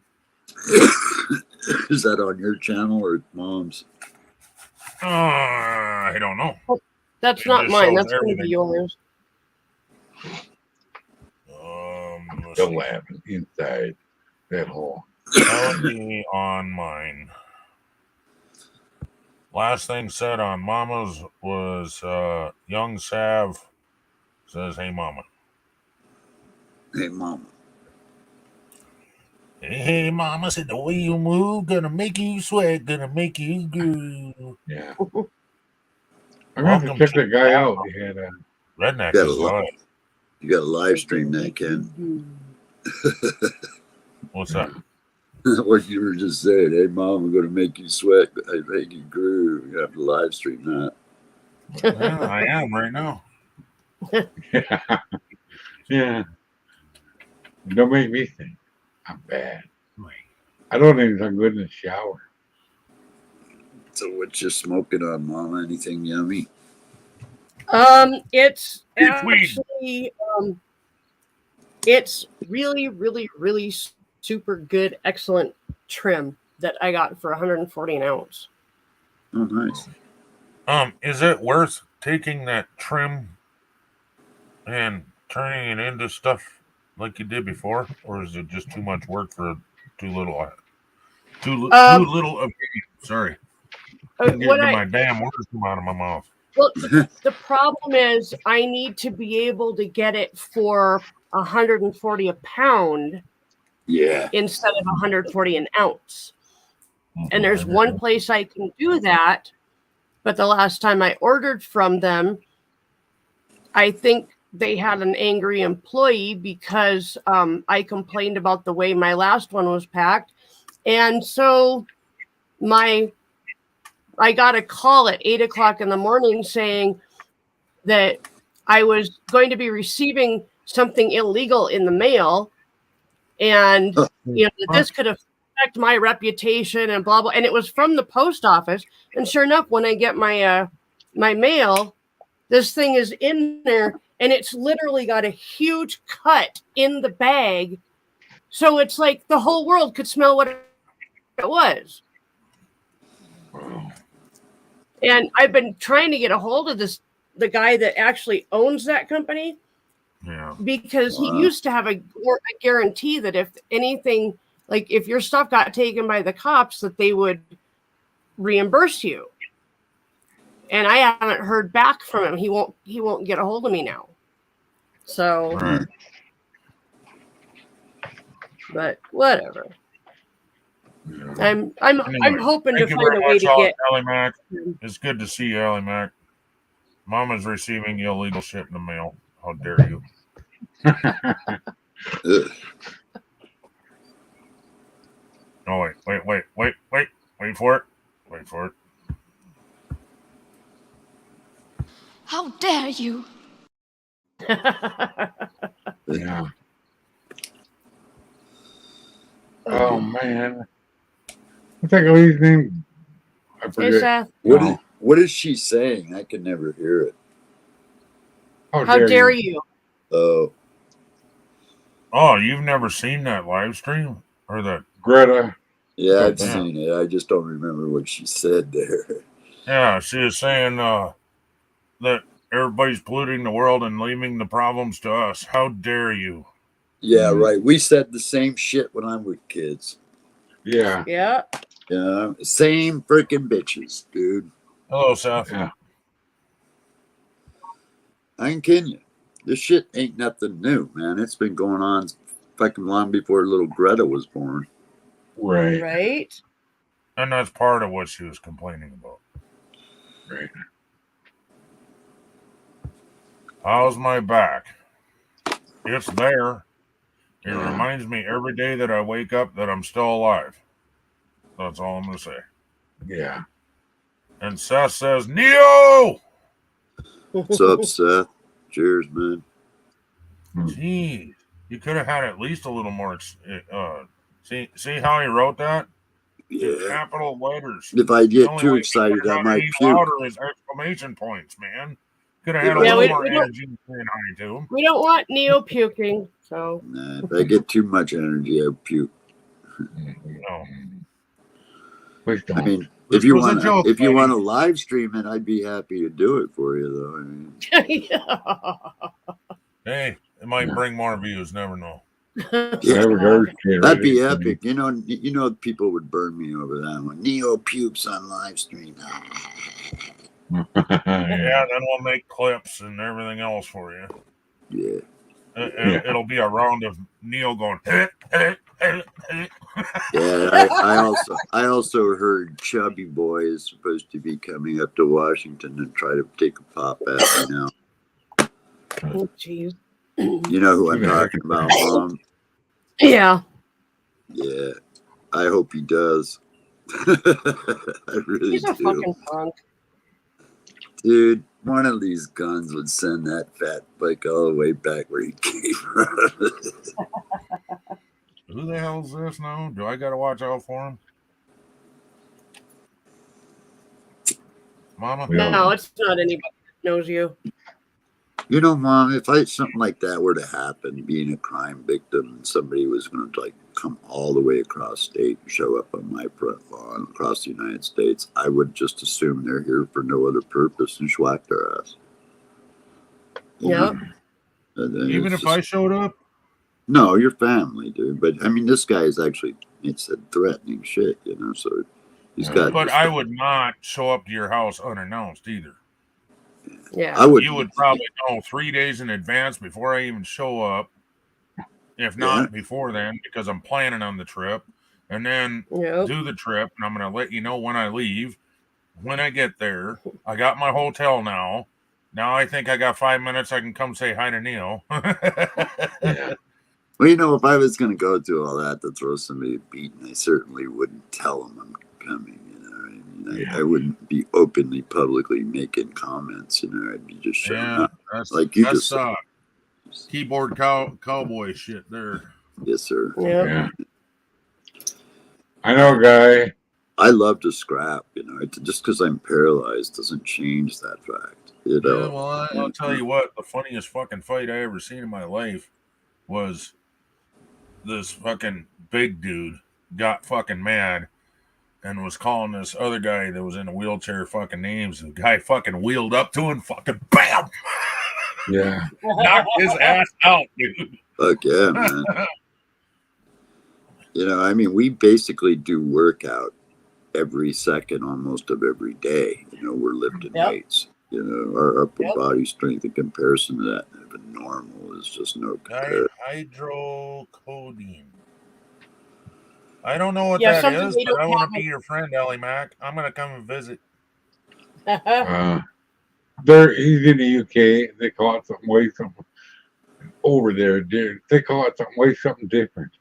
Is that on your channel or Mom's? I don't know. That's It not just mine. shows That's going to be everything. yours. Let's Still see. laughing inside that hole. That would be on mine. Last thing said on Mama's was Young Sav says, "Hey, Mama." Hey, Mama. Hey, Mama said the way you move gonna make you sweat, gonna make you groove. Yeah. I'm going to Welcome check to that guy out. He had a Redneck Got a is lot. live. You got a live stream that, Ken. What's that? What you were just saying. Hey, Mom, I'm going to make you sweat. I make you groove. You have to live stream that. Yeah, I am right now. yeah. Don't make me think I'm bad. I don't even look good in the shower. So what you smoking on, Mama? Anything yummy? It's Beef weed. actually it's really, really, really super good, excellent trim that I got for 140 an ounce. Oh, nice. Is it worth taking that trim and turning it into stuff like you did before, or is it just too much work for too little? Too little of me. Sorry, I'm What getting I my damn words come out of my mouth. well, the problem is I need to be able to get it for 140 a pound Yeah. instead of 140 an ounce. And there's one place I can do that, but the last time I ordered from them, I think they had an angry employee because I complained about the way my last one was packed. And so my I got a call at 8:00 in the morning saying that I was going to be receiving something illegal in the mail, and this could affect my reputation and blah blah. And it was from the post office. And sure enough, when I get my my mail, this thing is in there, and it's literally got a huge cut in the bag. So it's like the whole world could smell what it was. And I've been trying to get a hold of the guy that actually owns that company, because he used to have a guarantee that if anything, like if your stuff got taken by the cops, that they would reimburse you. And I haven't heard back from him. He won't get a hold of me now. So, but whatever. I'm hoping to find a way to get. Allie Mac. It's good to see you, Allie Mac. Mama's receiving illegal shit in the mail. How dare you? Oh wait for it. Wait for it. How dare you? Yeah. Oh man. What's that lady's name? I forget. What is she saying? I can never hear it. How dare you? Oh. Oh, you've never seen that live stream? Or the Greta? Yeah, I've seen it. I just don't remember what she said there. Yeah, she was saying that everybody's polluting the world and leaving the problems to us. How dare you? Yeah, right. We said the same shit when I'm with kids. Yeah. Yeah. Yeah. Same freaking bitches, dude. Hello, Seth. Yeah. I ain't kidding you. This shit ain't nothing new, man. It's been going on fucking long before little Greta was born. Right. Right. And that's part of what she was complaining about. Right. How's my back? It's there. It reminds me every day that I wake up that I'm still alive. That's all I'm going to say. Yeah. And Seth says, Neo! What's up, Seth? Cheers, man. Jeez. You could have had at least a little more. See how he wrote that? Yeah. Capital letters. If I get too excited, I might puke. Louder is exclamation points, man. Could have had a little more energy saying hi to him. We don't want Neo puking, so. Nah, if I get too much energy, I puke. No. Please don't. I mean, if you want to live stream it, I'd be happy to do it for you, though. I mean, Hey, it might bring more views. Never know. That'd be epic. You know, people would burn me over that one. Neo pukes on live stream. Yeah, then we'll make clips and everything else for you. Yeah. It'll be a round of Neo going. Yeah, I also heard Chubby Boy is supposed to be coming up to Washington and try to take a pop at me now. Oh, jeez. You know who I'm talking about, Mom? Yeah. Yeah. I hope he does. I really He's a do. fucking punk. Dude, one of these guns would send that fat bike all the way back where he came from. Who the hell's this now? Do I got to watch out for him? Mama? No, it's not anybody that knows you. You know, Mom, if something like that were to happen, being a crime victim, and somebody was going to come all the way across state and show up on my front lawn across the United States, I would just assume they're here for no other purpose and schwack their ass. Yeah. Even if I showed up? No, your family, dude. But I mean, this guy is actually, it's a threatening shit, so he's got. But I would not show up to your house unannounced either. Yeah. You would probably know 3 days in advance before I even show up. If not before then, because I'm planning on the trip. And then do the trip, and I'm going to let you know when I leave. When I get there, I got my hotel now. Now I think I got 5 minutes. I can come say hi to Neo. Well, if I was going to go through all that to throw somebody a beating, I certainly wouldn't tell them I'm coming. mean, I wouldn't be openly, publicly making comments. You know, I'd be just showing up. That's Like you that's just said. keyboard cowboy shit there. Yes, sir. Yeah. I know, guy. I love to scrap. You know, just because I'm paralyzed doesn't change that fact. You know. Yeah, well, I'll tell you what, the funniest fucking fight I ever seen in my life was this fucking big dude got fucking mad and was calling this other guy that was in a wheelchair fucking names. The guy fucking wheeled up to him, fucking BAM! Yeah. Knocked his ass out, dude. Fuck yeah, man. You know, I mean, we basically do workout every second, almost of every day. You know, we're lifting weights. You know, our upper body strength in comparison to that of a normal is just no comparison. Hydrocodone. I don't know what Yeah, that something is, we but I don't want have to be your friend, Ellie Mac. I'm gonna come and visit. He's in the UK. They call it something over there. They call it something different.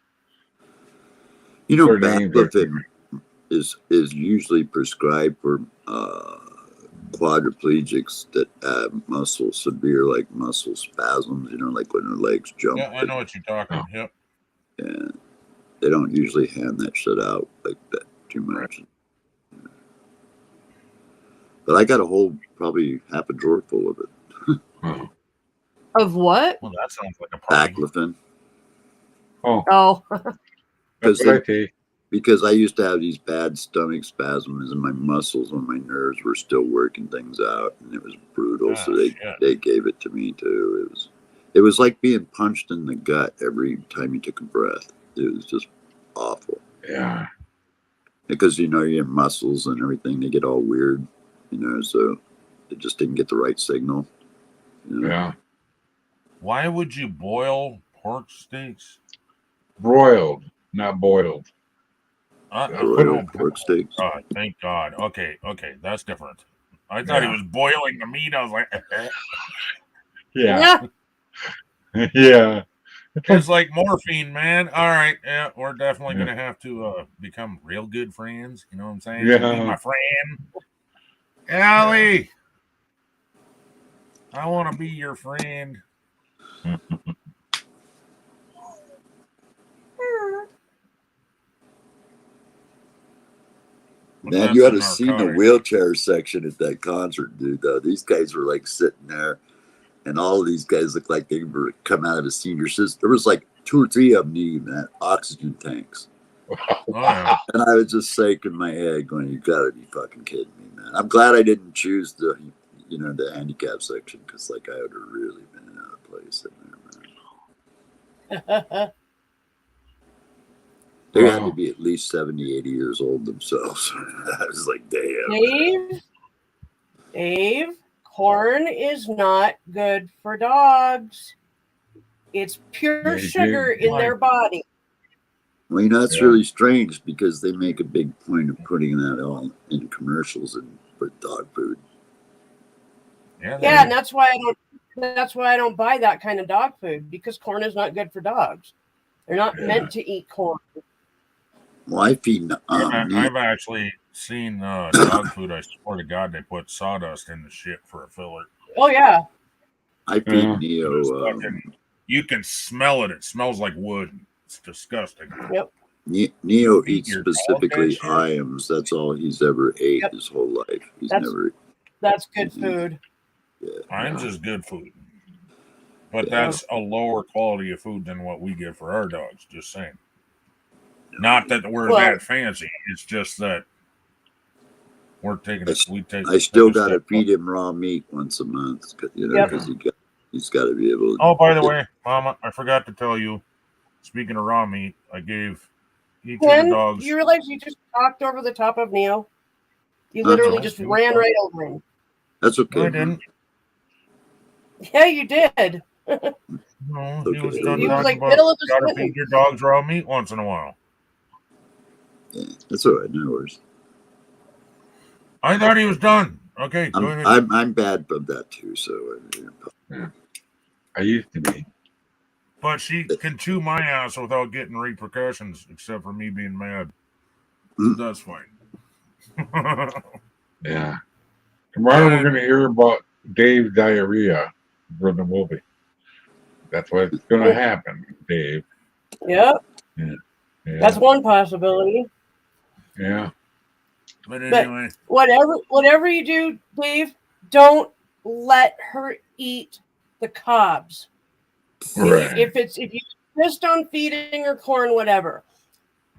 You know, Their names are baclofen is usually prescribed for quadriplegics that have severe muscle spasms. You know, like when their legs jump. Yeah, I know what you're talking. Yep. Yeah, they don't usually hand that shit out like that too much. Right. But I got probably half a drawer full of it. Of what? Well, that sounds like a party. Baclofen. Oh. Because I used to have these bad stomach spasms in my muscles when my nerves were still working things out, and it was brutal. So they gave it to me too. It was like being punched in the gut every time you took a breath. It was just awful. Yeah. Because you know your muscles and everything, they get all weird. You know, so it just didn't get the right signal. You know? Yeah. Why would you boil pork steaks? Broiled, not boiled. Broiled pork steaks. Oh, thank God. Okay, that's different. I thought he was boiling the meat. I was like, yeah. Yeah. It's like morphine, man. All right, yeah, we're definitely gonna have to become real good friends. You know what I'm saying? Yeah. Be my friend, Allie. I want to be your friend. Man, you ought to seen the wheelchair section at that concert, dude. Though these guys were like sitting there, and all of these guys looked like they were come out of a senior system. There was like 2 or 3 of them needing that oxygen tanks. Oh, yeah. And I was just shaking my head, going, "You gotta be fucking kidding me, man!" I'm glad I didn't choose the handicap section because, like, I would have really been out of place in there, man. They had to be at least 70, 80 years old themselves. I was like, damn. Dave, corn is not good for dogs. It's pure sugar in their body. Well, you know, that's really strange because they make a big point of putting that all in commercials and for dog food. Yeah, and that's why I don't buy that kind of dog food, because corn is not good for dogs. They're not meant to eat corn. Well, I feed. I've actually seen dog food. I swear to God, they put sawdust in the shit for a filler. Oh yeah. I feed Neo. You can smell it. It smells like wood. It's disgusting. Yep. Neo eats specifically Iams. That's all he's ever ate his whole life. That's good food. Yeah. Iams is good food, but that's a lower quality of food than what we get for our dogs. Just saying. Not that we're that fancy. It's just that we're taking. I still got to feed him raw meat once a month, you know, because he's got to be able to. Oh, by the way, Mama, I forgot to tell you. Speaking of raw meat, I gave each of the dogs. You realize you just talked over the top of Neo? You literally just ran right over him. That's okay. No, I didn't. Yeah, you did. No, he was done He was talking like about middle of the gotta sentence. feed your dogs raw meat once in a while. Yeah, that's all right. No worries. I thought he was done. Okay, go ahead. I'm bad from that too. So I used to be. But she can chew my ass without getting repercussions, except for me being mad. That's fine. Yeah. Tomorrow we're going to hear about Dave's diarrhea for the movie. That's what's going to happen, Dave. Yep. Yeah. That's one possibility. Yeah. But But anyway, whatever you do, Dave, don't let her eat the cobs. Right. If you insist on feeding her corn, whatever.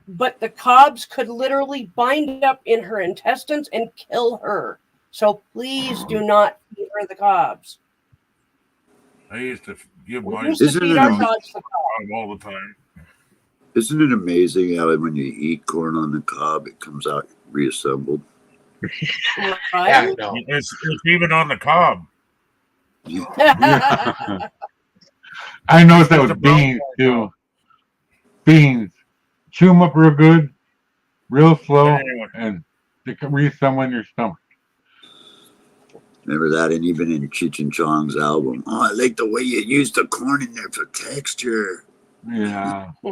But the cobs could literally bind up in her intestines and kill her. So please do not feed her the cobs. I used to give We my used to Isn't feed it our am- dogs the dog all the time. Isn't it amazing how when you eat corn on the cob, it comes out reassembled? cobs, Yeah, right? no. It's even on the cob. I noticed that Just a with beans, brown too. Beans. Chew them up real good, real slow, But anyway. and they can reassemble in your stomach. Remember that? And even in Cheech and Chong's album, oh, I like the way you use the corn in there for texture. Yeah. See,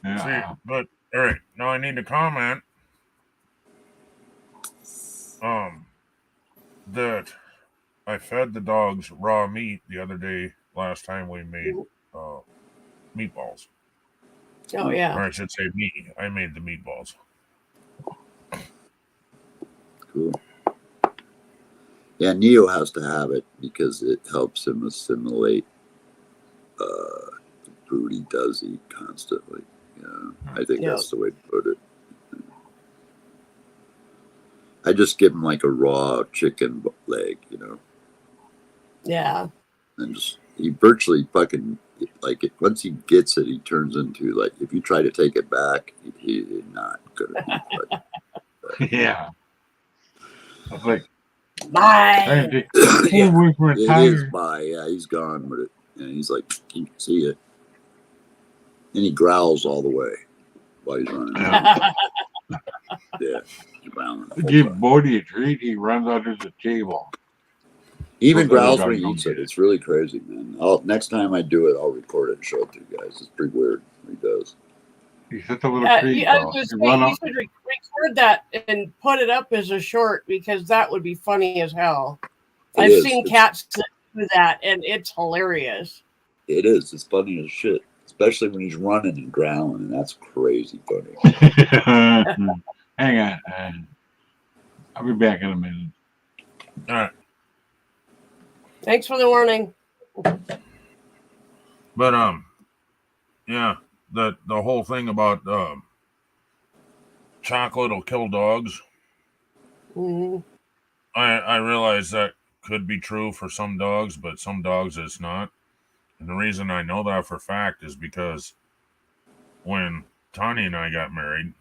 Yeah. but all right, now I need to comment. That I fed the dogs raw meat the other day. Last time we made meatballs, Oh yeah. or I should say, I made the meatballs. Cool. Yeah, Neo has to have it because it helps him assimilate the food he does eat constantly. Yeah, I think Yeah. that's the way to put it. I just give him like a raw chicken leg, Yeah. and just he virtually fucking like it. Once he gets it, he turns into like if you try to take it back, he's not gonna be. But, Yeah. I was like, Bye. trying to take food away from a it is tiger. by he's gone with it, and he's like you can see it, and he growls all the way while he's running. Yeah, he's growling. the whole Give time. Bodie a treat, he runs under the table. He even Those little growls guys when he don't eats get it. it. It's really crazy, man. Next time I do it, I'll record it and show it to you guys. It's pretty weird. He does. He's such a little I treat, was bro. gonna You say, run you up. should record that and put it up as a short because that would be funny as hell. It I've is. seen It's- cats that do that, and it's hilarious. It is. It's funny as shit, especially when he's running and growling, and that's crazy funny. Hang on. I'll be back in a minute. All right, Thanks for the warning. but yeah, the whole thing about chocolate will kill dogs. Mhm. I realize that could be true for some dogs, but some dogs it's not. And the reason I know that for a fact is because when Tanya and I got married,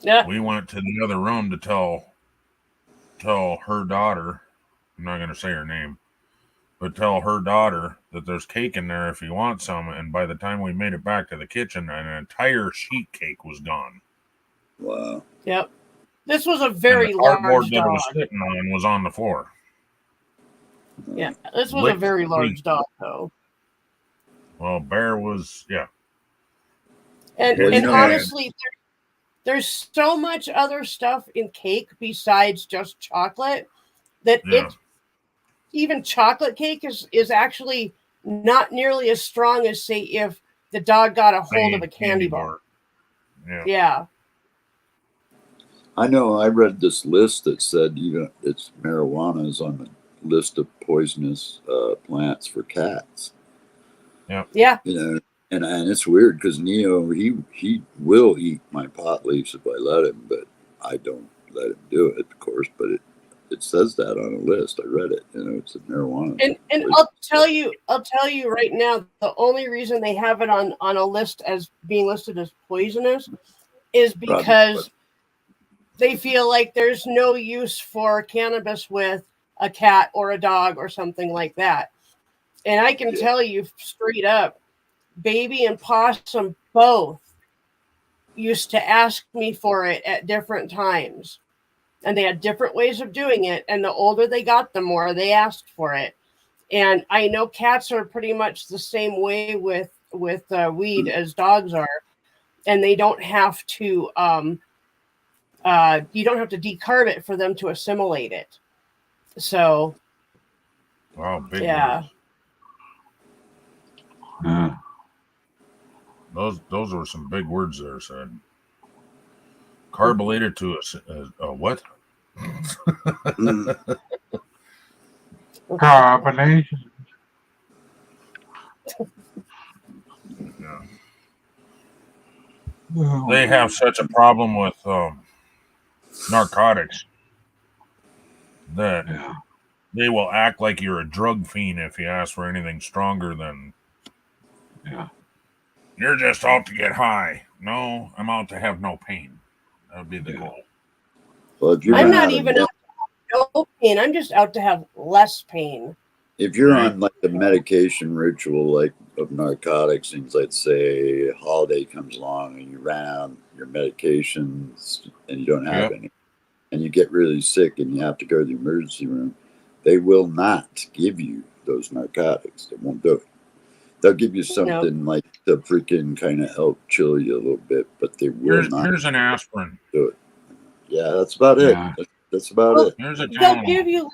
Yeah. we went to the other room to tell her daughter, I'm not going to say her name, but tell her daughter that there's cake in there if you want some. And by the time we made it back to the kitchen, an entire sheet cake was gone. Wow. Yep. This was a very and the cardboard large that it dog. was sitting on was on the floor. Yeah, this was a Licked very clean. large dog, though. Well, Bear was, yeah. And Well, you and know, honestly, there's so much other stuff in cake besides just chocolate that Yeah. even chocolate cake is actually not nearly as strong as say if the dog got a hold of a candy bar. Yeah. Yeah. I know. I read this list that said even it's marijuana is on the list of poisonous plants for cats. Yeah. And it's weird because Neo he will eat my pot leaves if I let him, but I don't let him do it, of course. But it says that on a list. I read it. It's a marijuana. And I'll tell you right now, the only reason they have it on a list as being listed as poisonous is because they feel like there's no use for cannabis with a cat or a dog or something like that. And I can tell you straight up, Baby and Possum both used to ask me for it at different times. And they had different ways of doing it. And the older they got, the more they asked for it. And I know cats are pretty much the same way with weed as dogs are. and they don't have to you don't have to decarb it for them to assimilate it. So Wow, big yeah. words. Those were some big words there, said. Carbonated to a what? Carbonation. Yeah. They have such a problem with narcotics that Yeah. they will act like you're a drug fiend if you ask for anything stronger than Yeah. you're just out to get high. No, I'm out to have no pain. That would be the Yeah. goal. Well, if you're I'm on not a even med- out to have no pain. I'm just out to have less pain. if you're Right. on like the medication ritual, like of narcotics, things, let's say a holiday comes along and you ran out your medications and you don't have any, and you get really sick and you have to go to the emergency room, they will not give you those narcotics. They won't do it. They'll give you something like to freaking kind of help chill you a little bit, but they will not Here's an aspirin. do it. Yeah, that's about Yeah. it. That's about Well, it. Here's a They'll Tylenol. give you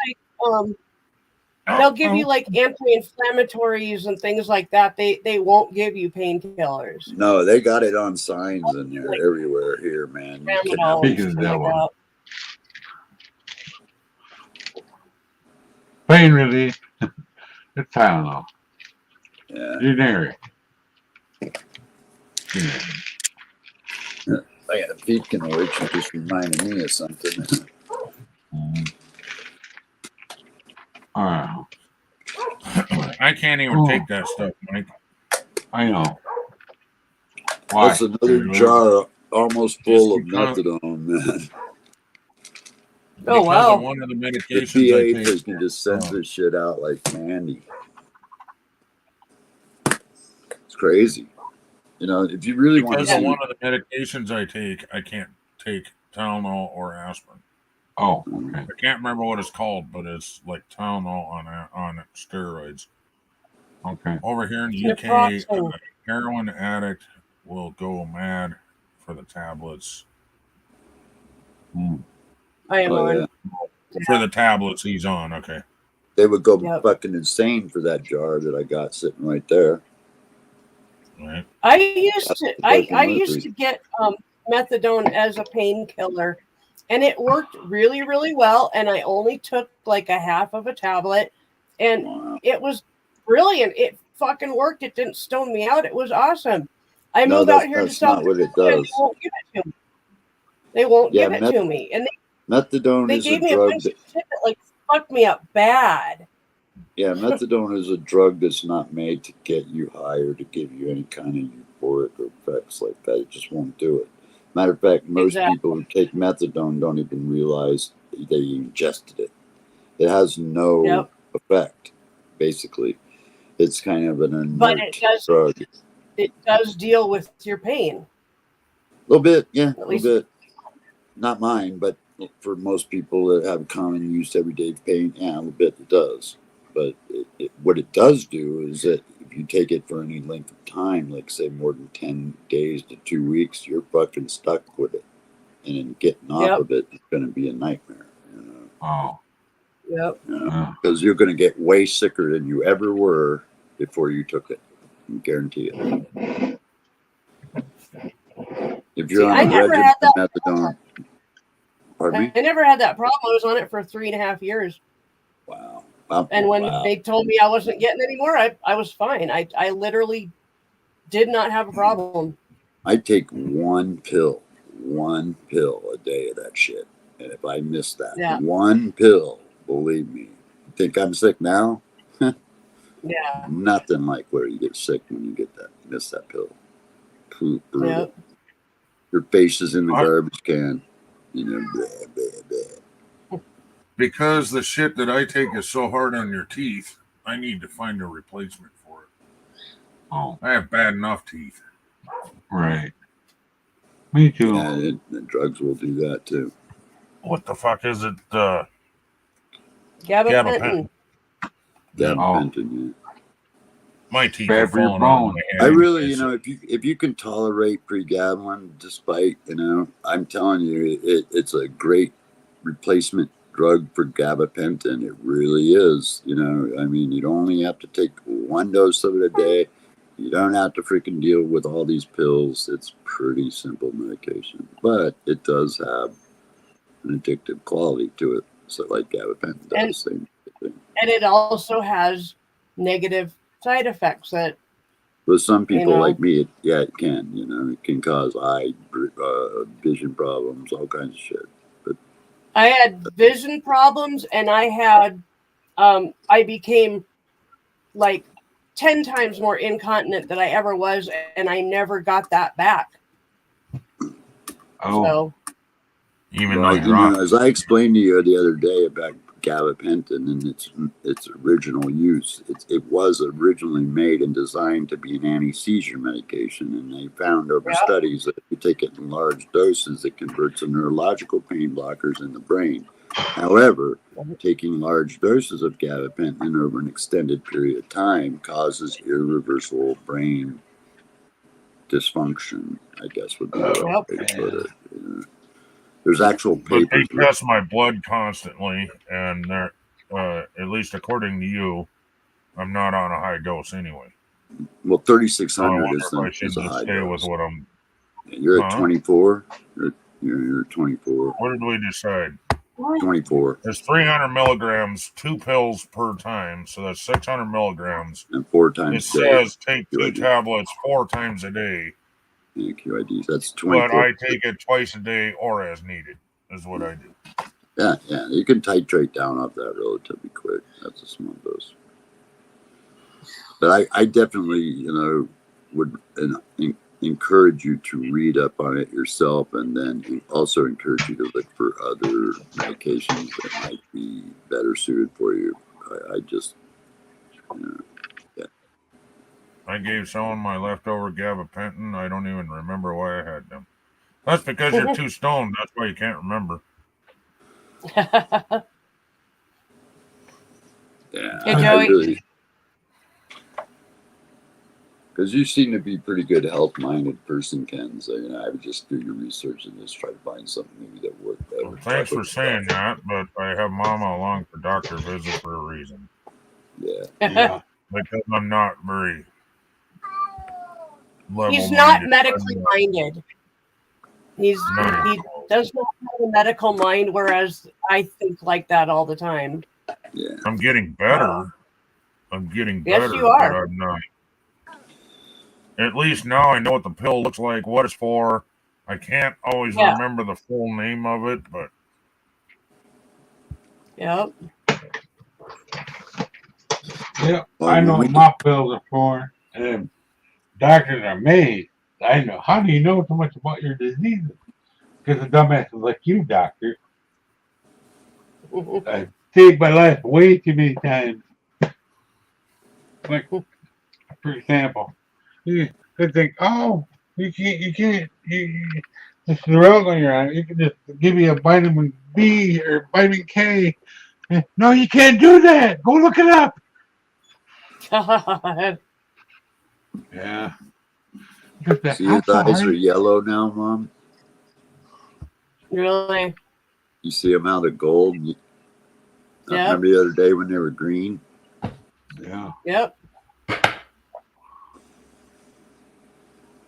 they'll give you like anti-inflammatories and things like that. They won't give you painkillers. No, they got it on signs in there everywhere here, man. You can Tramadol and Speaking of stuff the like devil. that. Pain relief. It's Tylenol. yeah. Generic. I got a pecan which you just reminded me of something. All right. I can't even take that stuff, Mike. I know. Why? That's another jar almost full of Just because- methadone, man. Oh, Because wow. of one of the The medications I DA take. can just send this shit out like candy. It's crazy. You know, if you really want to Because of see, one of the medications I take, I can't take Tylenol or aspirin. Oh, okay. I can't remember what it's called, but it's like Tylenol on steroids. Okay. Over here in the UK, Naproxen. a heroin addict will go mad for the tablets. I am oh, on. yeah, For the tablets he's on, okay. they would go Yep. fucking insane for that jar that I got sitting right there. Right. I used to That's I used to get methadone as a painkiller, and it worked really, really well. And I only took like a half of a tablet, and Wow. it was brilliant. It fucking worked. It didn't stone me out. It was awesome. I No, moved out here to that's South not what it Dakota, and does. they won't give it to me. They won't Yeah, give it to me, and Methadone they is a gave me a drug bunch that, of shit that like fucked me up bad. yeah, methadone is a drug that's not made to get you high or to give you any kind of euphoric effects like that. It just won't do it. Matter of fact, most Exactly. people who take methadone don't even realize they ingested it. It has no Yep. effect, basically. It's kind of an inert But it does drug. it does deal with your pain. A little bit, yeah, a least- little bit. Not mine, but for most people that have common use everyday pain, yeah, a little bit it does. But what it does do is that if you take it for any length of time, like say more than 10 days to 2 weeks, you're fucking stuck with it. And then getting off Yep. of it is going to be a nightmare. You know? Oh. Yep. Because you're going to get way sicker than you ever were before you took it. I guarantee it. If you're See, on I a never regimen had of that methadone, pardon me? I never had that problem. I was on it for 3.5 years. Wow. And when Wow. they told me I wasn't getting any more, I was fine. I literally did not have a problem. I take one pill a day of that shit. And if I miss that Yeah. one pill, believe me, you think I'm sick now? Yeah. Nothing like where you get sick when you get that, miss that pill. Brutal. Yep. Your face is in the garbage can. You know, blah, blah, blah. Because the shit that I take is so hard on your teeth, I need to find a replacement for it. Oh. I have bad enough teeth. Right. Me too. Yeah, the drugs will do that too. What the fuck is it? Gabapentin. Gabapentin. Gabapentin, Oh. yeah. My teeth Bad are for your falling out of bones. my I head. really, if you can tolerate pregabalin, despite, I'm telling you, it's a great replacement drug for gabapentin. It really is. You only have to take one dose of it a day. You don't have to freaking deal with all these pills. It's pretty simple medication, but it does have an addictive quality to it. So like gabapentin does, same thing. And it also has negative side effects that, But some people like me, it can. It can cause eye, vision problems, all kinds of shit. But I had vision problems, and I became like 10 times more incontinent than I ever was, and I never got that back. Oh, So, Even though you're as I explained to you the other day about gabapentin and its original use, it was originally made and designed to be an anti-seizure medication, and they found over studies that if you take it in large doses, it converts to neurological pain blockers in the brain. However, taking large doses of gabapentin over an extended period of time causes irreversible brain dysfunction, I guess would be the right way to put it. There's actual But papers. they test my blood constantly, and they're, at least according to you, I'm not on a high dose anyway. Well, 3,600 So I should is a just high stay dose. with what I'm. You're at 24. You're 24. What did we decide? 24 There's 300 milligrams, 2 pills per time, so that's 600 milligrams. and 4 It times a day. says take 2 tablets 4 times a day, Yeah, QIDs. That's 24. but I take it twice a day or as needed, is what I do. Yeah. You can titrate down off that relatively quick. That's a small dose. But I definitely, would encourage you to read up on it yourself, and then also encourage you to look for other medications that might be better suited for you. I just, I gave someone my leftover gabapentin. I don't even remember why I had them. That's because you're too stoned. That's why you can't remember. yeah. Hey, Joey. Because you seem to be a pretty good health-minded person, Ken. So I would just do your research and just try to find something maybe that worked better. Well, thanks for saying that, but I have Mama along for doctor visit for a reason. Yeah. Because I'm not very he's not level-minded. medically minded. He does not have a medical mind, whereas I think like that all the time. Yeah. I'm getting better. I'm getting Yes, better. you are. But I'm not. At least now I know what the pill looks like, what it's for. I can't always remember the full name of it, but Yep. yeah. I know what my pills are for, and doctors are amazed. I know. How do you know so much about your diseases? Because of dumbasses like you, doctor. I saved my life way too many times. Like, for example, you could think, oh, you can't, this is the road on your eye. You can just give me a vitamin B or vitamin K. No, you can't do that. Go look it up. God. Yeah. See, his eyes are yellow now, Mom. Really? You see them out of gold. Remember the other day when they were green? Yeah. Yep.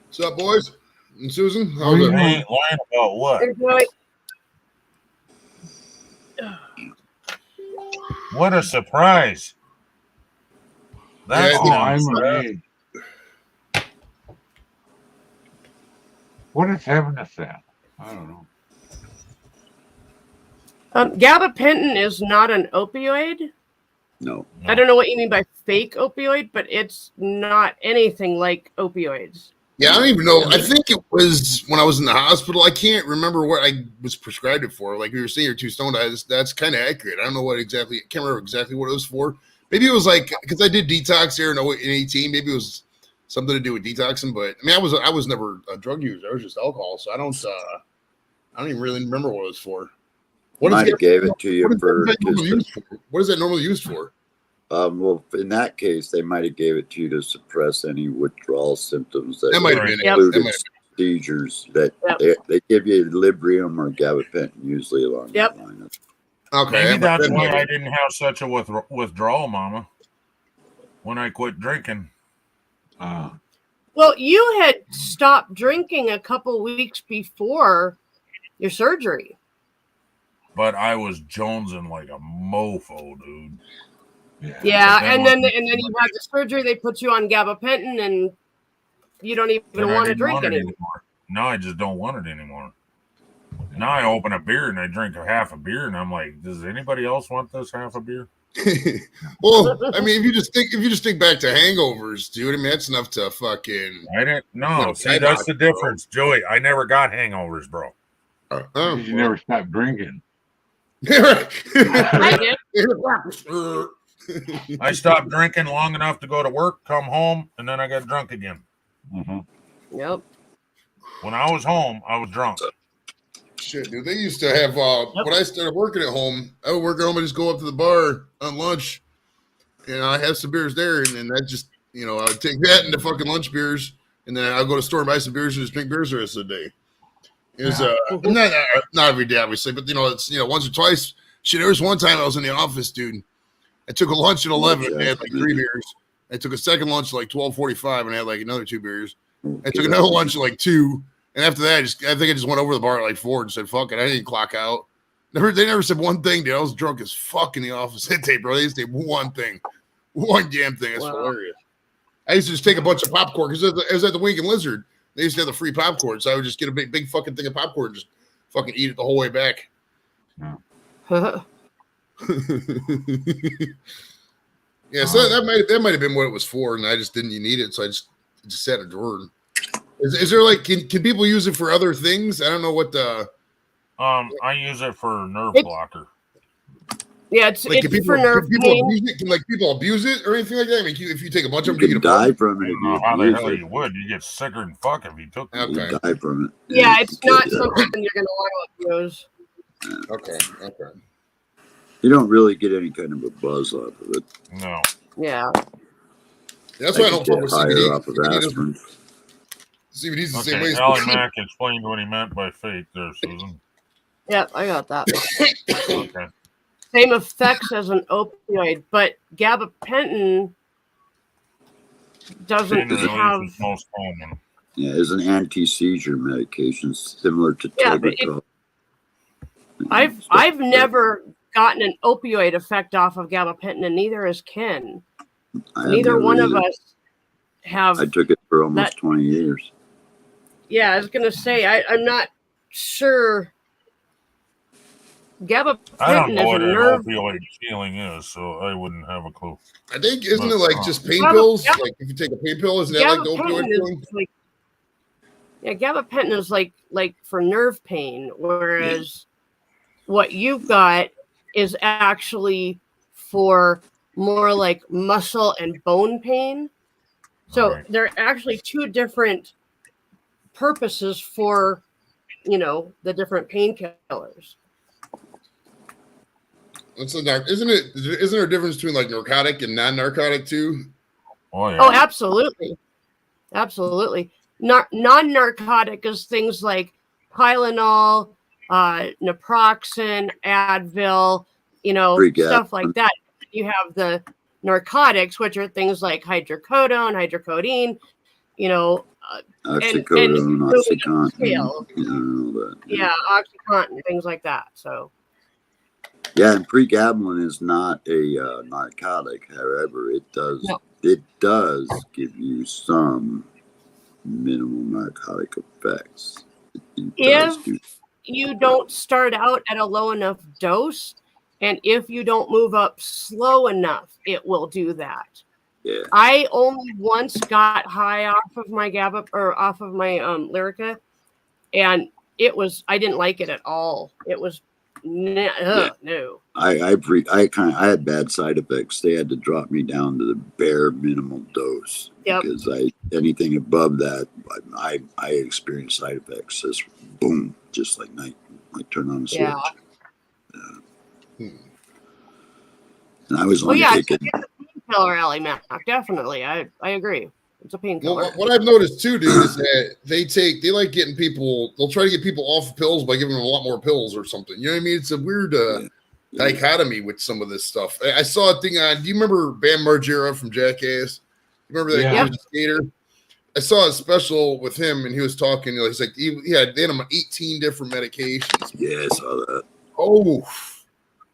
What's up, boys? And Susan? you How's it? ain't lying about what? What a surprise. That's Yeah, I'm amazed. What is having us at? I don't know. Gabapentin is not an opioid. No. I don't know what you mean by fake opioid, but it's not anything like opioids. Yeah, I don't even know. I think it was when I was in the hospital. I can't remember what I was prescribed it for. Like we were saying, you're too stoned. That's kind of accurate. I don't know what exactly. I can't remember exactly what it was for. Maybe it was like because I did detox here in 18. Maybe it was something to do with detoxing. But I mean, I was never a drug user. I was just alcohol. So I don't even really remember what it was for. Might have gave it to you for. What is that normally used for? Well, in that case, they might have gave it to you to suppress any withdrawal symptoms That might have been it. That included might seizures. That Yep. they give you Librium or gabapentin usually along Yep. that line. Okay. Maybe that's that why might I have- didn't have such a withdrawal, Mama. When I quit drinking. Well, you had stopped drinking a couple weeks before your surgery. But I was jonesing like a mofo, dude. Yeah, But then and then when- you had the surgery. They put you on gabapentin, and you don't even then I want to didn't drink want it anymore. Now I just don't want it anymore. Now I open a beer and I drink a half a beer, and I'm like, does anybody else want this half a beer? Well, I mean, if you just think back to hangovers, dude, I mean, that's enough to fucking. I didn't. No, No, see, I that's got the it, bro. difference, Joey. I never got hangovers, bro. Oh, You never stopped drinking. I did. I stopped drinking long enough to go to work, come home, and then I got drunk again. Yep. When I was home, I was drunk. Shit, dude. They used to have when I started working at home, I would work at home and just go up to the bar on lunch, and I have some beers there, and then that just I would take that into fucking lunch beers, and then I'd go to the store and buy some beers and just drink beers the rest of the day. It was not every day, obviously, but it's once or twice. Shit, there was one time I was in the office, dude. I took a lunch at 11 and I had like 3 beers. I took a second lunch at like 12:45 and I had like another 2 beers. I took another lunch at like 2, and after that, I think I just went over to the bar at like 4 and said, "Fuck it." I didn't clock out. They never said one thing, dude. I was drunk as fuck in the office that day, bro. They used to say one thing, one damn thing. It's hilarious. I used to just take a bunch of popcorn because it was at the Wink and Lizard. They used to have the free popcorn, so I would just get a big fucking thing of popcorn and just fucking eat it the whole way back. Yeah, so that might have been what it was for, and I just didn't need it, so I just sat in a drawer. Is there like can people use it for other things? I don't know what the I use it for nerve blocker. Yeah, it's like. it's for nerve pain. Can people abuse it or anything like that? I mean, if you take a bunch of them, You you can get a die from it. I If don't know you how the abuse hell it. you would. You get sicker than fuck if you took it. Okay. You die from it. Yeah, it's not Yeah. something you're gonna want to abuse. Okay. You don't really get any kind of a buzz off of it. No. Yeah. That's why I Like don't you fuck with get higher CBD. off of aspirin. CBD's the same Okay, way. Allie Mack explained what he meant by fake there, Susan. Yep, I got that. Okay. Same effects as an opioid, but gabapentin doesn't Pain relief have. is most common. Yeah, it's an anti-seizure medication similar to Yeah, but Tegretol. I've never gotten an opioid effect off of gabapentin, and neither has Ken. Neither one of us have. I took it for almost that- 20 years. Yeah, I was gonna say I'm not sure. I don't Gabapentin know is a what an nerve. opioid feeling is, so I wouldn't have a clue. I think isn't it like just pain Gaba- pills? Gaba- Like if you take a pain pill, isn't that like the opioid Gabapentin feeling? is like, yeah, gabapentin is like for nerve pain, whereas what you've got is actually for more like muscle and bone pain. So Right. they're actually 2 different purposes for the different painkillers. Isn't there a difference between like narcotic and non-narcotic too? Oh yeah. Oh, absolutely. Absolutely. Non-narcotic is things like Tylenol, naproxen, Advil, stuff like that. You have the narcotics, which are things like hydrocodone, hydrocodone, Oxycodone, Oxycontin. scale. All that. Yeah, OxyContin, things like that. So, Yeah, and pregabalin is not a narcotic. However, it does give you some minimal narcotic effects. It does do. you don't start out at a low enough dose, and if you don't move up slow enough, it will do that. Yeah. I only once got high off of my off of my Lyrica, and I didn't like it at all. It was no. I had bad side effects. They had to drop me down to the bare minimal dose. Yep. Because anything above that, I experienced side effects. Just boom, just like turn on a switch. Yeah. And I was only taking painkiller, Allie Mac. Definitely. I agree. It's a painkiller. Well, what I've noticed too, dude, is that they like getting people. They'll try to get people off pills by giving them a lot more pills or something. You know what I mean? It's a weird dichotomy with some of this stuff. I saw a thing on. Do you remember Bam Margera from Jackass? You remember that Yeah. guy was a skater? I saw a special with him, and he was talking. He's like, they had him on 18 different medications. Yeah, I saw that. Oh,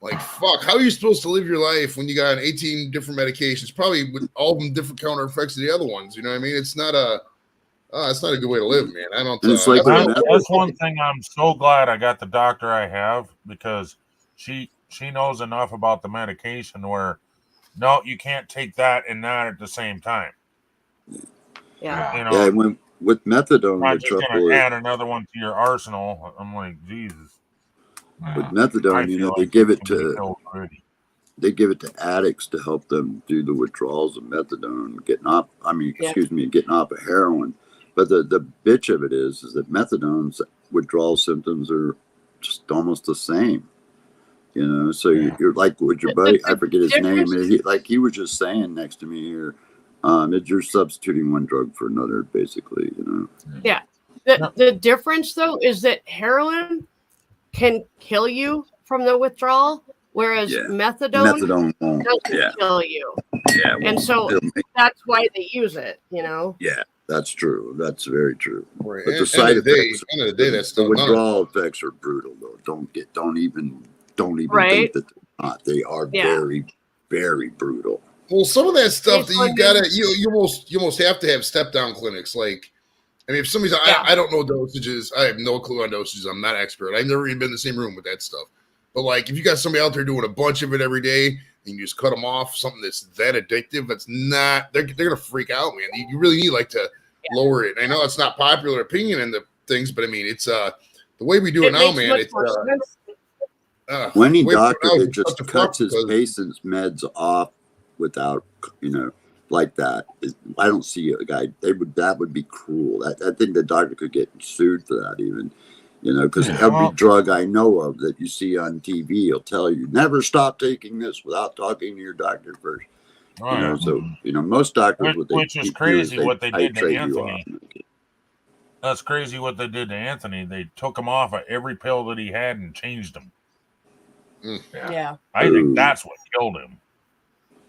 like fuck! How are you supposed to live your life when you got 18 different medications? Probably with all of them different counter effects of the other ones. You know what I mean? It's not a good way to live, man. I don't. And it's like That's one thing I'm so glad I got the doctor I have, because she knows enough about the medication where no, you can't take that and that at the same time. Yeah. You know, Yeah, with methadone, I'm not the just going trouble to is, add another one to your arsenal. I'm like, Jesus. with I methadone, you feel know, they like give it should be to killed already. addicts to help them do the withdrawals of methadone, getting off of heroin. But the bitch of it is that methadone's withdrawal symptoms are just almost the same. You know, so you're like with your buddy, I forget his name. He was just saying next to me here, that you're substituting one drug for another, basically, you know. Yeah. The difference though is that heroin can kill you from the withdrawal, whereas methadone won't. doesn't kill you. Yeah. And so that's why they use it, you know. Yeah, that's true. That's very true. Right. But the side effects, end of the day, that's the still withdrawal effects are brutal, though. Don't even Right. think that they're not. They are Yeah. very, very brutal. Well, some of that stuff that It's you gotta, you almost have to have step down clinics. Like, I mean, if somebody's, I don't know dosages. I have no clue on dosages. I'm not expert. I've never even been in the same room with that stuff. But like, if you got somebody out there doing a bunch of it every day, and you just cut them off, something that's that addictive, that's not, they're gonna freak out, man. You really need like to lower it. And I know it's not popular opinion in the things, but I mean, it's the way we do it now, makes man. much It's more sense. Any the way we do it doctor now is that just such a cuts fuck his because- patient's meds off without, like that, I don't see a guy. That would be cruel. I think the doctor could get sued for that, even. Because every drug I know of that you see on TV will tell you never stop taking this without talking to your doctor first. Oh, yeah. So most doctors, Which is do crazy they what they did to titrate you Anthony. off. That's crazy what they did to Anthony. They took him off of every pill that he had and changed him. Yeah. I think that's what killed him.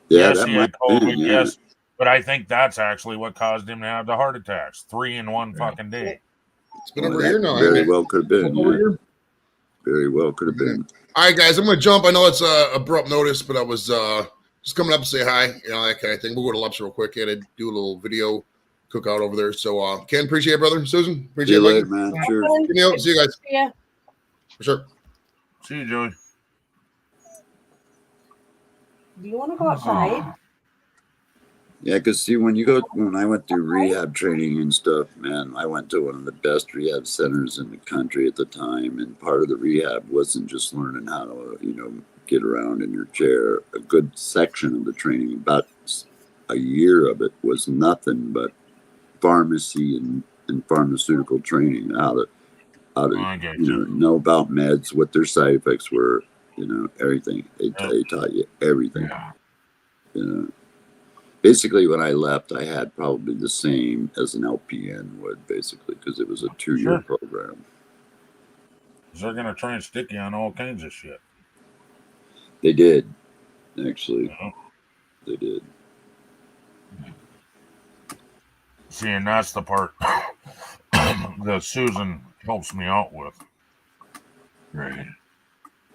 Yeah, Yes, that he had might have COVID. been, yeah. Yes, but I think that's actually what caused him to have the heart attacks. 3 in one fucking day. It's been Well, over a year that now. very ain't it? well could have been. Over a Yeah. year? Very well could have been. All right, guys, I'm going to jump. I know it's abrupt notice, but I was just coming up to say hi, that kind of thing. We'll go to Lups real quick. Had to do a little video cookout over there. So, Ken, appreciate it, brother. Susan, See appreciate you it. later, man. Cheers. Neil, see you guys. Yeah. For sure. See you, Joey. Do you want to go outside? Yeah, because see, when I went through rehab training and stuff, man, I went to one of the best rehab centers in the country at the time, and part of the rehab wasn't just learning how to, get around in your chair. A good section of the training, about a year of it, was nothing but pharmacy and pharmaceutical training, how to I get you. know about meds, what their side effects were, everything. They taught you everything. Yeah. Basically, when I left, I had probably the same as an LPN would, basically, because it was a 2-year program. They're going to try and stick you on all kinds of shit. They did, actually. Yeah. They did. See, and that's the part that Susan helps me out with. Right.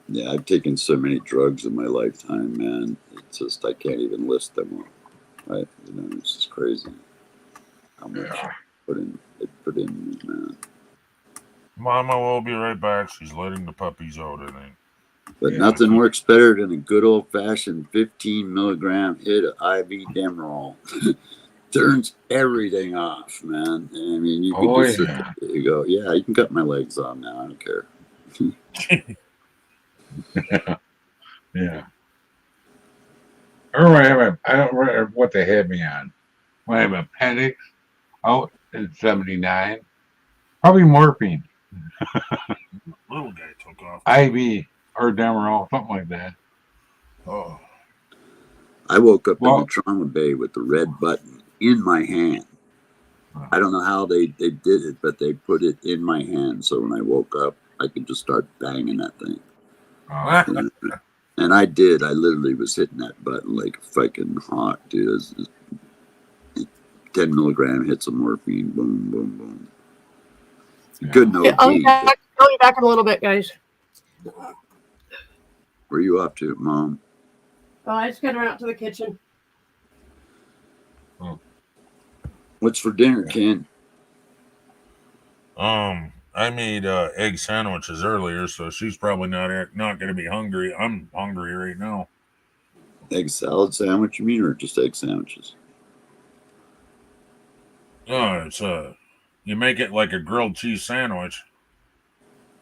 Yeah, I've taken so many drugs in my lifetime, man. It's just, I can't even list them all. Right? It's just crazy how much they put in me, man. Mama will be right back. She's letting the puppies out, I think. But nothing works better than a good old-fashioned 15 milligram hit of IV Demerol. Turns everything off, man. I mean, you can just sit there, you go, yeah, you can cut my legs off now. I don't care. Yeah. I remember I don't remember what they had me on. When I have appendix out in 79. Probably morphine. Little guy took off. IV or Demerol, something like that. Oh. I woke up in Well- the trauma bay with the red button in my hand. I don't know how they did it, but they put it in my hand. So when I woke up, I could just start banging that thing. Oh, And I did. I literally was hitting that button like fucking hot, dude. It was 10 milligram hits of morphine. Boom, boom, boom. Good no Okay, I'll be OD. back, I'll be back in a little bit, guys. Where you up to, Mom? Oh, I just gotta run out to the kitchen. What's for dinner, Ken? I made egg sandwiches earlier, so she's probably not going to be hungry. I'm hungry right now. Egg salad sandwich, you mean, or just egg sandwiches? It's you make it like a grilled cheese sandwich,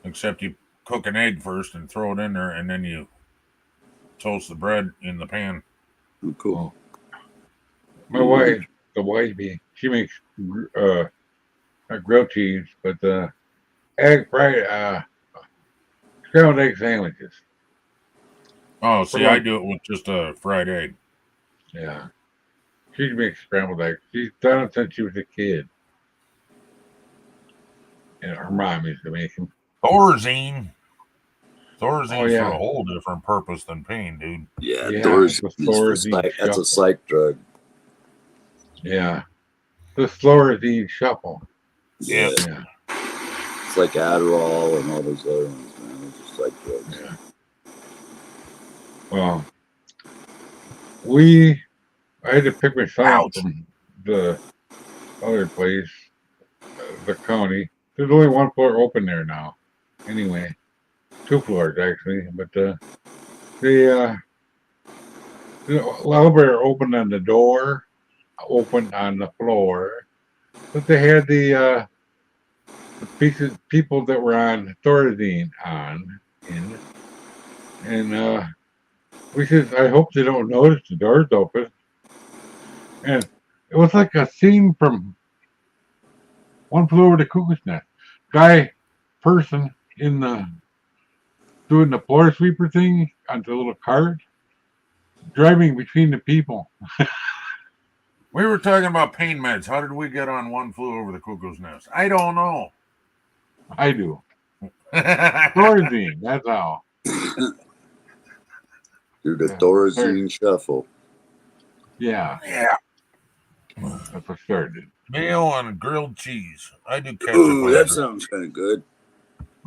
except you cook an egg first and throw it in there, and then you toast the bread in the pan. Oh, cool. my wife, the wifey, she makes not grilled cheese, but egg fried scrambled egg sandwiches. Oh, see, I do it with just a fried egg. Yeah. She makes scrambled eggs. She's done it since she was a kid. And her mom used to make them. Thorazine. Thorzine's Oh, yeah. for a whole different purpose than pain, dude. Yeah, Yeah, Thorazine the is for Thorazine that's a shuffle. psych drug. Yeah. The Thorazine shuffle. Yeah. Yeah. It's like Adderall and all those other ones, man. It's just psych drugs. Yeah. Well, I had to pick my son up from the other place, the county. There's only one floor open there now. Anyway, 2 floors actually, but the elevator opened on the door, opened on the floor, but they had the people that were on Thorazine in, and we said, I hope they don't notice the door's open. And it was like a scene from One Flew Over the Cuckoo's Nest. Person doing the floor sweeper thing on the little cart, driving between the people. We were talking about pain meds. How did we get on One Flew Over the Cuckoo's Nest? I don't know. I do. Thorazine, that's how. Do the Thorazine shuffle. Yeah. Yeah. That's what started. Mayo and grilled cheese. I do ketchup. Ooh, on that it. sounds kind of good.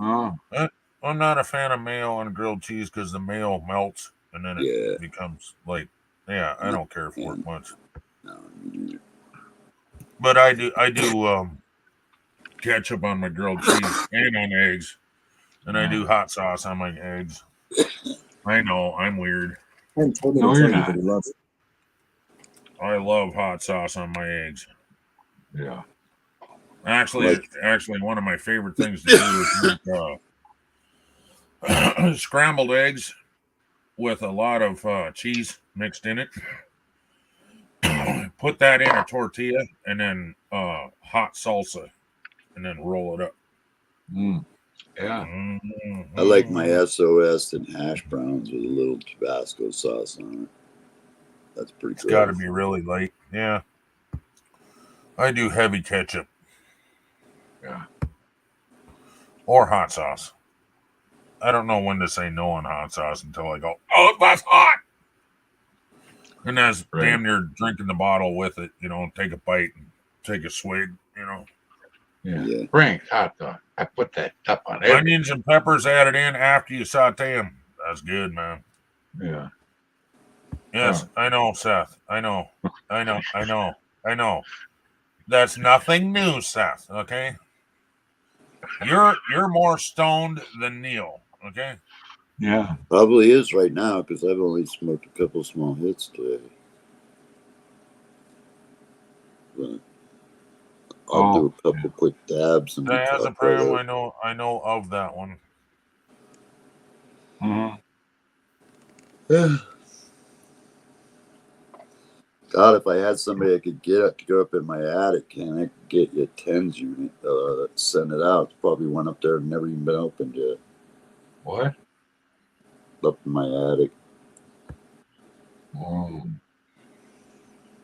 Oh, I'm not a fan of mayo on grilled cheese because the mayo melts and then it becomes like, I don't care for it much. No, me neither. But I do ketchup on my grilled cheese and on eggs, and I do hot sauce on my eggs. I know I'm weird. And told me No, to you're tell you not. that he loves it. I love hot sauce on my eggs. yeah. Actually, one of my favorite things to do is make scrambled eggs with a lot of cheese mixed in it. Put that in a tortilla and then hot salsa, and then roll it up. Yeah. I like my SOS and hash browns with a little Tabasco sauce on it. That's pretty It's good. got to be really light. Yeah. I do heavy ketchup. Yeah. Or hot sauce. I don't know when to say no on hot sauce until I go, oh, that's hot. And that's damn near drinking the bottle with it, take a bite and take a swig, Yeah. Frank's hot sauce. I put that stuff on it. Onions and peppers added in after you saute them. That's good, man. Yeah. Yes, I know, Seth. I know. That's nothing new, Seth, okay? You're more stoned than Neil, okay? Yeah. Probably is right now because I've only smoked a couple small hits today. But I'll do a couple quick dabs and Diazepam, I know of that one. Yeah. God, if I had somebody I could get to go up in my attic, I could get you a TENS unit, send it out. Probably one up there never even been opened yet. What? Up in my attic.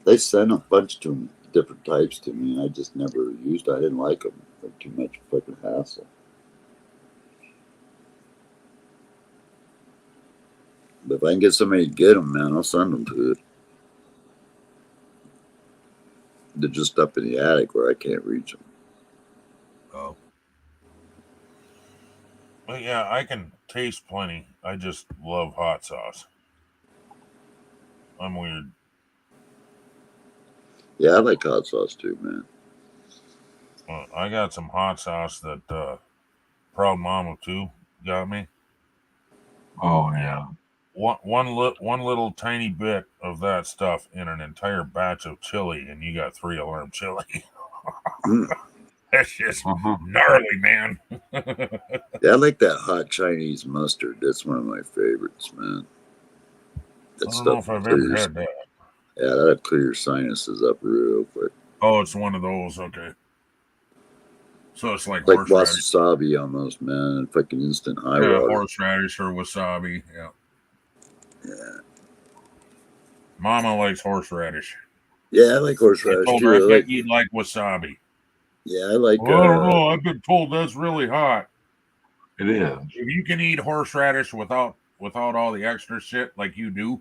They sent a bunch to them, different types to me, and I just never used. I didn't like them. They're too much fucking hassle. But if I can get somebody to get them, man, I'll send them to it. They're just up in the attic where I can't reach them. Oh. But yeah, I can taste plenty. I just love hot sauce. I'm weird. Yeah, I like hot sauce too, man. I got some hot sauce that Proud Mama too got me. Oh yeah. One little tiny bit of that stuff in an entire batch of chili, and you got 3 alarm chili. That's just gnarly, man. Yeah, I like that hot Chinese mustard. That's one of my favorites, man. That I don't know if I've ever had that. Yeah, that'll clear your sinuses up real quick. Oh, it's one of those. Okay. So it's like Like horseradish. wasabi almost, man. Fucking instant high Yeah, water. horseradish or wasabi. Yeah. Yeah. Mama likes horseradish. Yeah, I like I horseradish told too. her I I bet like, you'd like wasabi. yeah, I like. Well, I don't know. I've been told that's really hot. It is. If you can eat horseradish without all the extra shit like you do,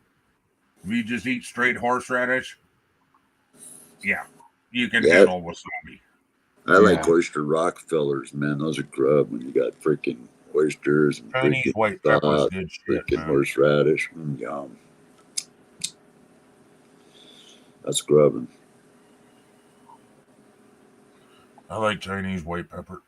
if you just eat straight horseradish, yeah, you can Yeah. handle wasabi. I like Yeah. oyster Rockefellers, man. Those are grub when you got freaking oysters and Chinese freaking white pepper's good shit, freaking man. horseradish. Yum. That's grubbing. I like Chinese white pepper.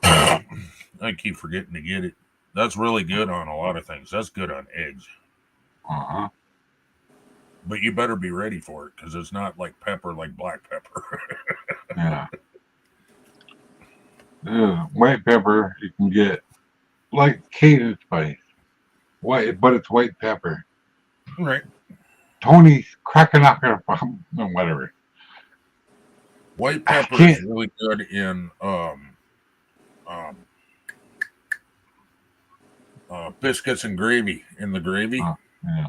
I keep forgetting to get it. That's really good on a lot of things. That's good on eggs. Uh-huh. But you better be ready for it because it's not like pepper like black pepper. Yeah. White pepper you can get like Cajun spice. White, but it's white pepper. Right. Tony's cracking up here, whatever. White I pepper can't- is really good in biscuits and gravy. In the gravy, Yeah.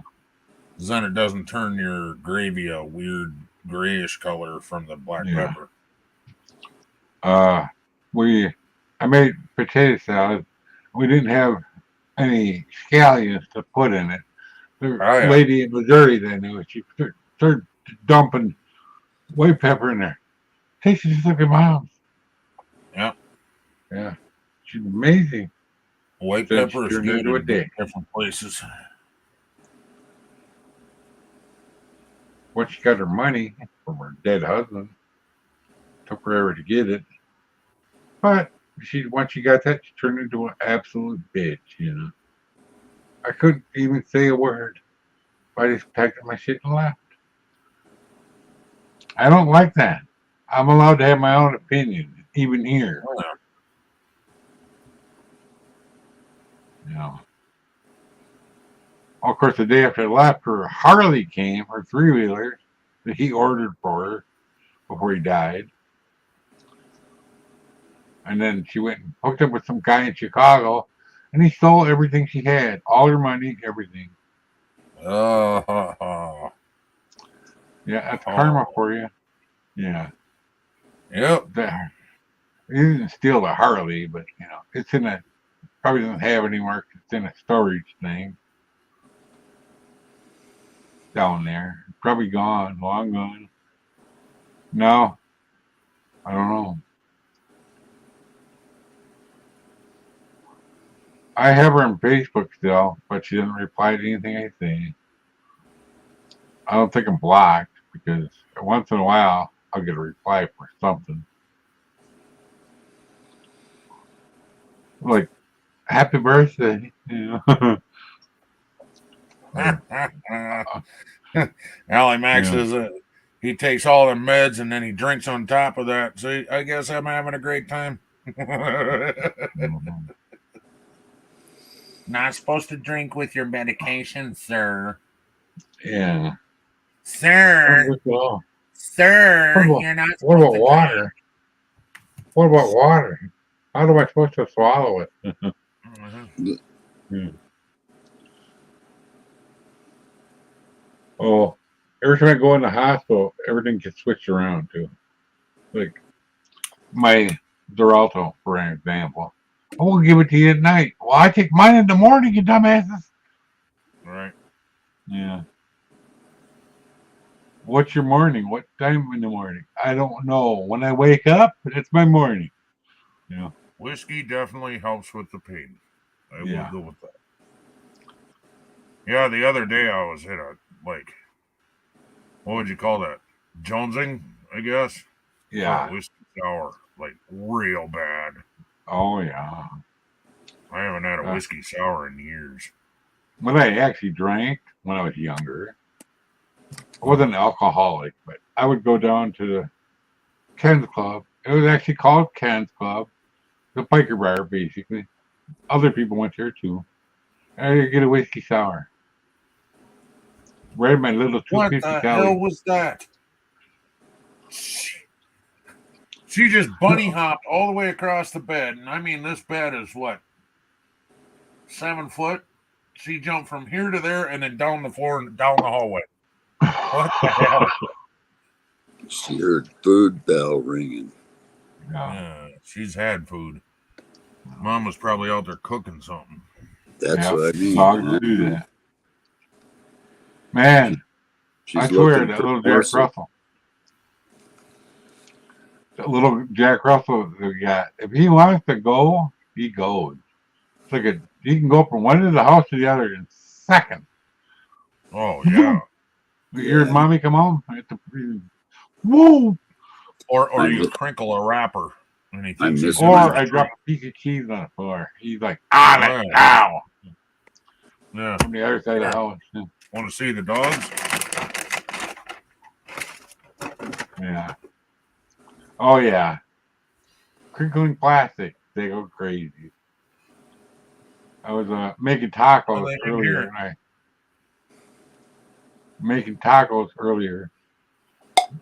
'cause then it doesn't turn your gravy a weird grayish color from the black Yeah. pepper. I made potato salad. We didn't have any scallions to put in it. The yeah. lady in Missouri that I knew, she started dumping white pepper in there. Tastes just like your mom's. Yeah. Yeah. She's amazing. White Then pepper she is turned good into a in dick. different places. Once she got her money from her dead husband, took forever to get it. But once she got that, she turned into an absolute bitch, you know. I couldn't even say a word. I just packed up my shit and left. I don't like that. I'm allowed to have my own opinion, even here. Oh, yeah. You know. Of course, the day after I left, her Harley came, her 3-wheeler that he ordered for her before he died. And then she went and hooked up with some guy in Chicago, and he stole everything she had, all her money, everything. Oh. Yeah, that's karma for you. Yeah. Yep. He didn't steal the Harley, but you know, it's in a probably doesn't have any mark. It's in a storage thing down there. Probably gone, long gone. No, I don't know. I have her on Facebook still, but she doesn't reply to anything I say. I don't think I'm blocked because once in a while I'll get a reply for something. Like, happy birthday, you know. Ally Max Yeah. says he takes all the meds and then he drinks on top of that. So I guess I'm having a great time. Mhm. Not supposed to drink with your medication, sir. Yeah. Sir, Well, sir, What about- you're not. what about supposed to water? What about water? How am I supposed to swallow it? drink. Mhm. Oh, every time I go in the hospital, everything gets switched around too. Like my Xarelto, for an example. I will give it to you at night. Well, I take mine in the morning, you dumbasses. Right. Yeah. What's your morning? What time in the morning? I don't know. When I wake up, it's my morning. You know. Whiskey definitely helps with the pain. I Yeah. will go with that. Yeah, the other day I was hit a, like, what would you call that? Jonesing, I guess. Yeah. For whiskey sour, like real bad. Oh yeah. I haven't had a whiskey sour in years. When I actually drank when I was younger, I wasn't an alcoholic, but I would go down to the Ken's Club. It was actually called Ken's Club, the biker bar, basically. Other people went there too. And I'd get a whiskey sour. Right in my little 250 What the calorie. hell was that? She just bunny hopped all the way across the bed. And I mean, this bed is what? 7 foot? She jumped from here to there and then down the floor and down the hallway. What the hell? She heard food bell ringing. Yeah, she's had food. Mom was probably out there cooking something. That's what I mean. Dogs man. do that. Man, She's I swear looking that for little Jack morsel. Russell. That little Jack Russell that we got. If he wants to go, he goes. It's like he can go from one end of the house to the other in seconds. Oh yeah. You heard mommy come home? Whoa! Or you crinkle a wrapper and he thinks it's Or I drop a piece of cheese on the floor. He's like, on it now. Yeah. From the other side of the house. Yeah. Want to see the dogs? Yeah. Oh yeah. Crinkling plastic. They go crazy. I was making tacos earlier. Making tacos earlier.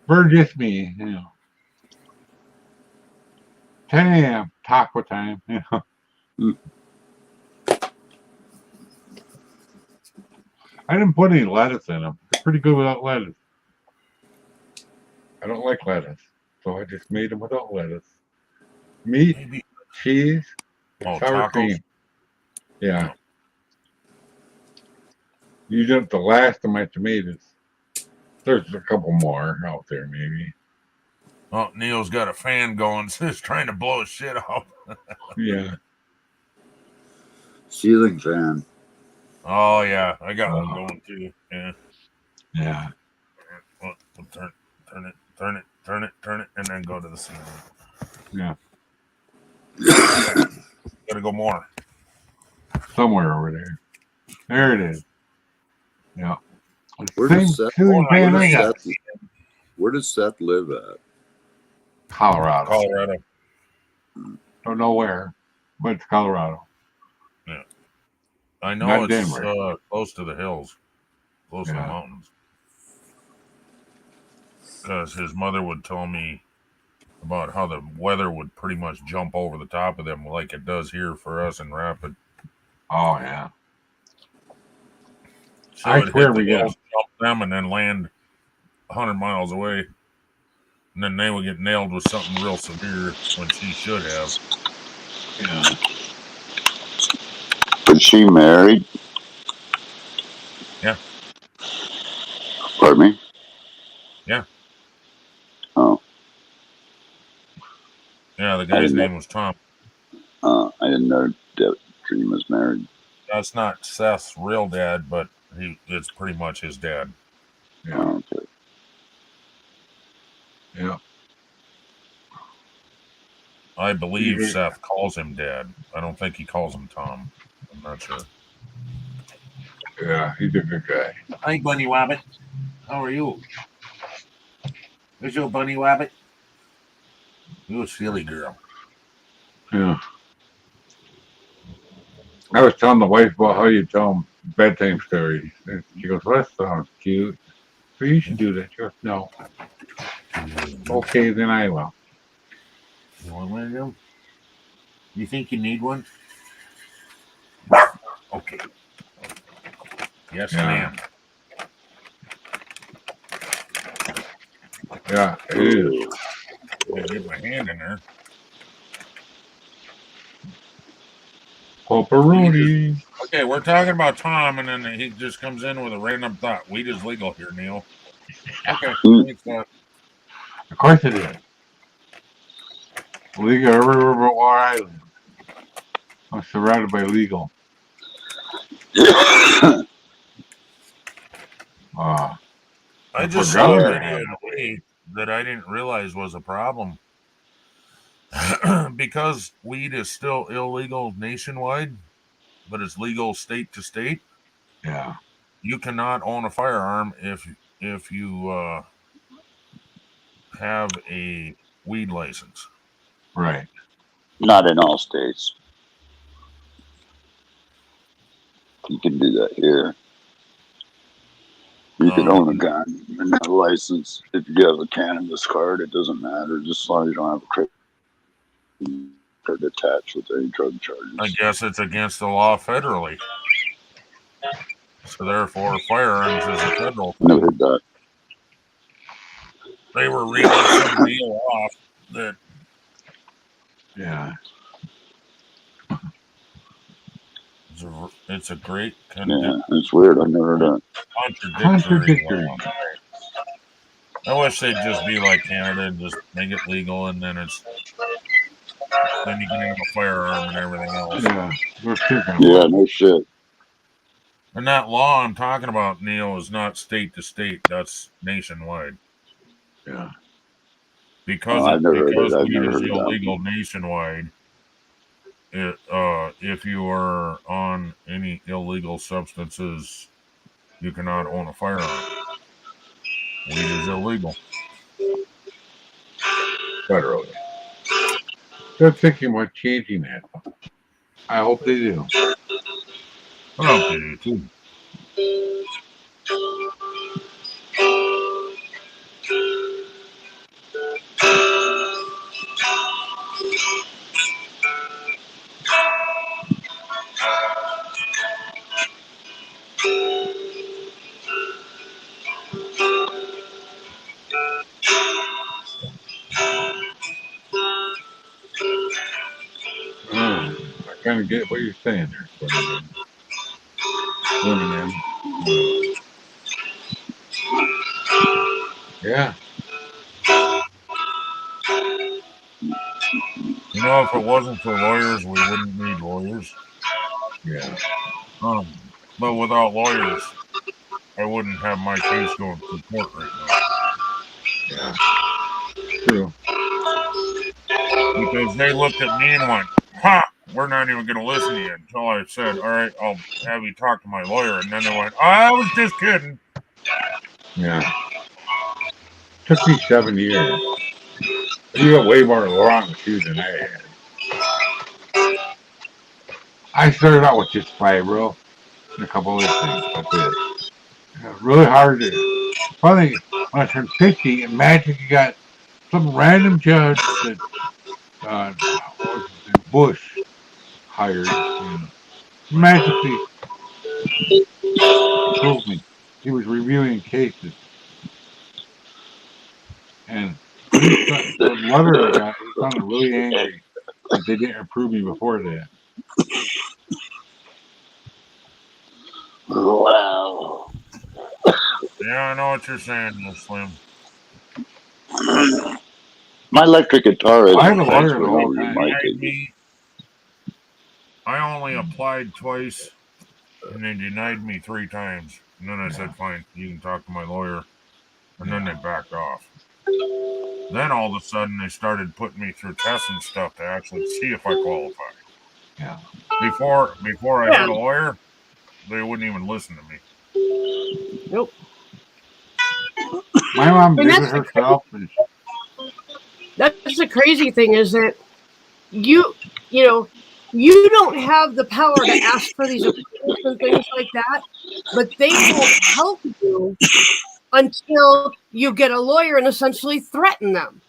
For just me, you know. 10 a.m. taco time, you know. I didn't put any lettuce in them. They're pretty good without lettuce. I don't like lettuce, so I just made them without lettuce. Meat, cheese, sour tacos? cream. Yeah. Used up the last of my tomatoes. There's a couple more out there, maybe. Oh, Neil's got a fan going, so he's trying to blow his shit off. Yeah. Ceiling fan. Oh yeah, I got one going too. Yeah. Yeah. Well, turn it, and then go to the ceiling. Yeah. Gotta go more. Somewhere over there. There it is. Yeah. Where Same does Seth, ceiling fan I got. where does Seth live at? Colorado. Don't know where, but it's Colorado. Yeah. I know Not it's Denver. close to the hills, close to the Yeah. mountains. Because his mother would tell me about how the weather would pretty much jump over the top of them like it does here for us in Rapid. Oh, yeah. So I it'd swear hit the we got hills, jump them, and then land 100 miles away. And then they would get nailed with something real severe when she should have. Yeah. Is she married? Yeah. Pardon me? Yeah. Oh. Yeah, the guy's name was Tom. I didn't know Dream was married. That's not Seth's real dad, but it's pretty much his dad. Yeah. Oh, okay. Yeah. I believe Mhm. Seth calls him dad. I don't think he calls him Tom. I'm not sure. Yeah, he's a good guy. Hi, Bunny Wabbit. How are you? There's your Bunny Wabbit. You a silly girl. Yeah. I was telling the wife about how you tell them bedtime stories. And she goes, well, that sounds cute. So you should do that. She goes, no. Okay, then I will. You want one of them? You think you need one? Okay. Yes, Yeah. ma'am. Yeah, it is. I'll get my hand in there. Pepperoni. Okay, we're talking about Tom, and then he just comes in with a random thought. Weed is legal here, Neil. Okay, thanks, Of course it is. Legal everywhere but where I live. I'm surrounded by legal. I just forgot saw a about video it. today that I didn't realize was a problem. Because weed is still illegal nationwide, but it's legal state to state. Yeah. You cannot own a firearm if you have a weed license. Right. Not in all states. You can do that here. You can own a gun and not a license. If you have a cannabis card, it doesn't matter, just as long as you don't have a credit card attached with any drug charges. I guess it's against the law federally. So therefore, firearms is a federal thing. Never heard that. They were reading some deal off that. Yeah. It's a great Yeah, it's weird. I've never heard that. contradictory law. I wish they'd just be like Canada and just make it legal, and then you can have a firearm and everything else. Yeah, no shit. And that law I'm talking about, Neil, is not state to state. That's nationwide. Yeah. Because weed is heard illegal nationwide. If you are on any illegal substances, you cannot own a firearm. Weed is illegal. Federally. They're thinking about changing that. I hope they do. I hope they do too. I kind of get what you're saying there. Yeah. You know, if it wasn't for lawyers, we wouldn't need lawyers. Yeah. But without lawyers, I wouldn't have my case going to court right now. Yeah. True. Because they looked at me and went, "Ha! We're not even going to listen to you." Until I said, "All right, I'll have you talk to my lawyer." And then they went, "I was just kidding." Yeah. Took me 7 years. You got way more wrong with you than I had. I started out with just fibro and a couple other things. That's it. Really hard to. Finally, when I turned 50, imagine you got some random judge that what was his name? Bush hired and magically told me he was reviewing cases. And the letter I got, he sounded really angry that they didn't approve me before that. Wow. Yeah, I know what you're saying, Slim. My electric guitar is. I had a lawyer the whole time. I only applied twice, and they denied me 3 times. And then I said, "Fine, you can talk to my lawyer." And then they backed off. Then all of a sudden, they started putting me through tests and stuff to actually see if I qualify. Yeah. Before I had a lawyer, they wouldn't even listen to me. Nope. My mom did it herself. That's the crazy thing is that you don't have the power to ask for these appointments and things like that, but they won't help you until you get a lawyer and essentially threaten them.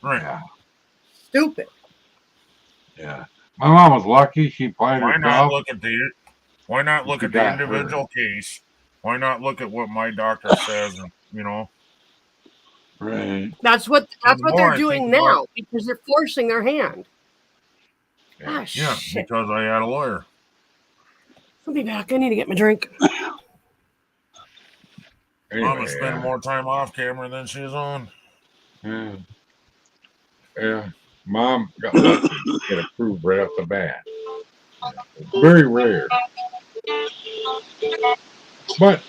Right. Yeah. Stupid. Yeah. My mom was lucky. She applied Why herself. not look at the individual case? Why not look at what my doctor says? And Right. That's what The more they're I doing think about now because they're forcing their hand. Ah, Yeah, shit. because I had a lawyer. I'll be back. I need to get my drink. Mama Anyway, spent more time off camera than she's on. yeah. Yeah. Mom got lucky to get approved right off the bat. Very rare. But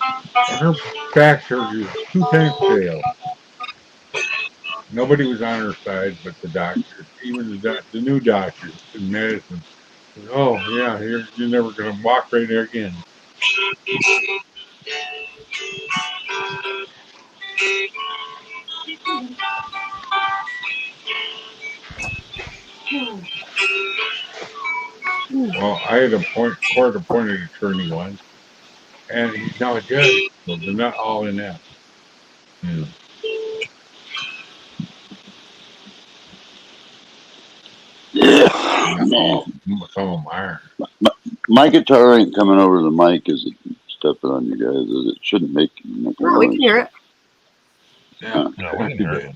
her back surgery was 2 times failed. Nobody was on her side but the doctors, even the new doctors in medicine. Oh, yeah, you're never going to walk right there again. Well, I had a court-appointed attorney once, and he's now a judge, so they're not all in that. Yeah. Yeah, Not man. all, some of them are. My guitar ain't coming over the mic as it stepping on you guys. It shouldn't make a No, we can noise. hear it. Yeah, Yeah, we not can too hear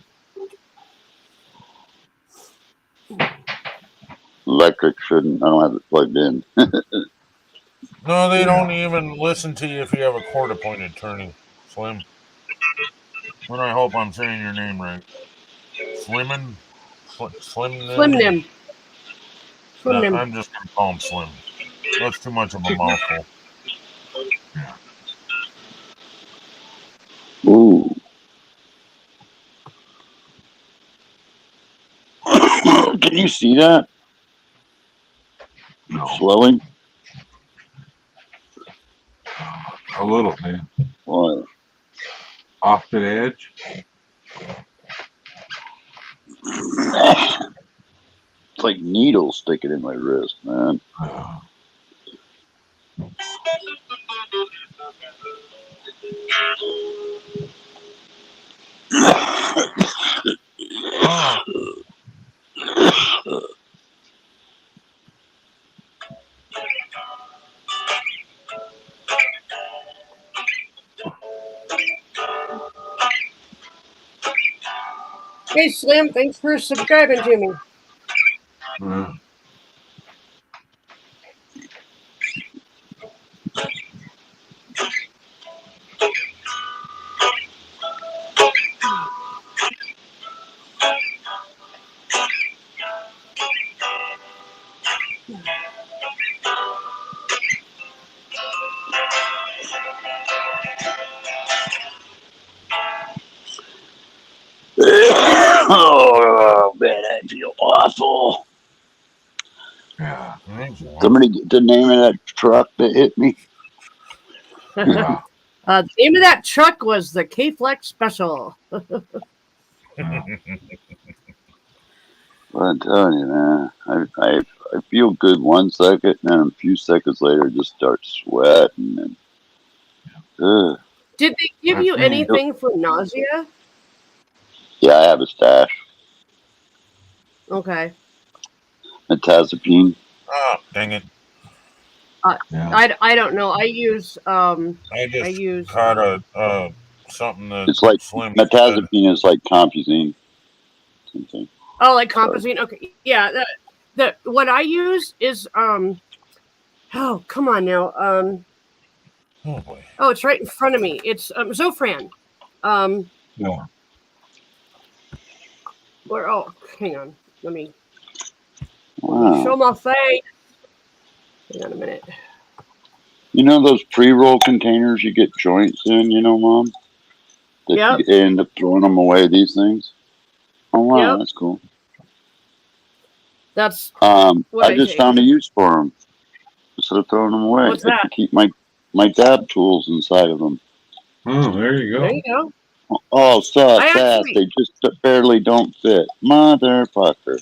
bad. Electric shouldn't. I don't have it plugged in. No, they don't even listen to you if you have a court-appointed attorney, Slim. And I hope I'm saying your name right. Slimmin? Slim? Slim Nim. Slim No, Nim. I'm just going to call him Slim. That's too much of a mouthful. Ooh. Can you see that? No, Swelling? a little, man. What? Off to the edge. It's like needles sticking in my wrist, man. Hey, Slim, thanks for subscribing to me. Oh man, I feel awful. Yeah. Somebody get the name of that truck that hit me. Yeah. The name of that truck was the K-Flex Special. But I'm telling you, man, I feel good 1 second, and then a few seconds later, just start sweating. And, Did they give you anything for nausea? yeah, I have a stash. Okay. Metazapine. Oh, dang it. I don't know. I use I just caught a something that It's like Slim metazapine is like Compuzine. Something. Oh, like Compazine. Okay, yeah. The what I use is oh, come on now. Oh boy. Oh, it's right in front of me. It's Zofran. Yeah. Where? Oh, hang on. Let me Wow. show my face. Hang on a minute. You know those pre-roll containers you get joints in, you know, Mom? That Yep. you end up throwing them away, these things? Oh, wow, Yep. that's cool. That's I just found a use for them. Instead of throwing them away, What's I that? can keep my dab tools inside of them. Oh, there you go. There you go. Oh, suck I ass. actually- They just barely don't fit. Motherfucker.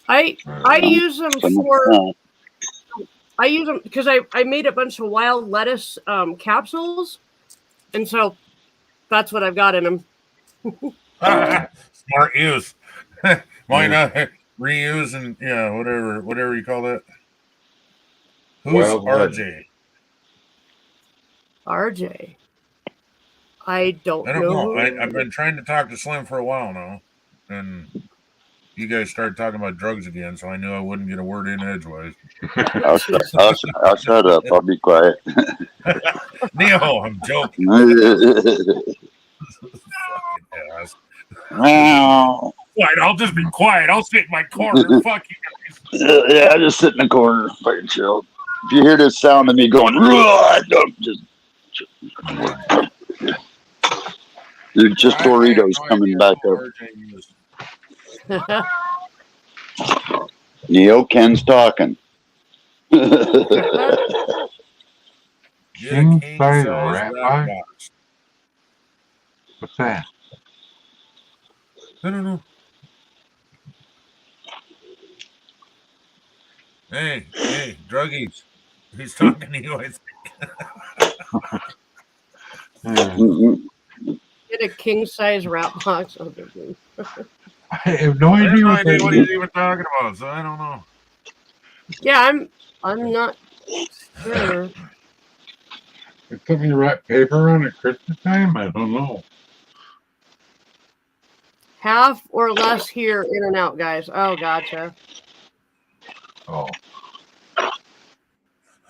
I use them for. I use them because I made a bunch of wild lettuce capsules, and so that's what I've got in them. Smart use. Why not reuse and whatever you call that? Who's Wild RJ? RJ. I don't I don't know. know. I've been trying to talk to Slim for a while now, and you guys started talking about drugs again, so I knew I wouldn't get a word in edgewise. I'll shut up. I'll be quiet. Neo, I'm joking. Fucking ass. Wow. Quiet, I'll just be quiet. I'll sit in my corner. Fuck you guys. Yeah, I just sit in the corner, fucking chill. If you hear this sound of me going, don't just. Dude, just I have Doritos no coming idea back how up. RJ is. Neo, Ken's talking. Get a king size size rat wrap box? box. What's that? I don't know. Hey, druggies. He's talking to you, I think. Mhm. Get a king size wrap box. Oh, I have no I have idea no what idea that what is. he's even talking about, so I don't know. yeah, I'm not sure. It's something you wrap paper on at Christmas time? I don't know. Half or less here, in and out, guys. Oh, gotcha. Oh.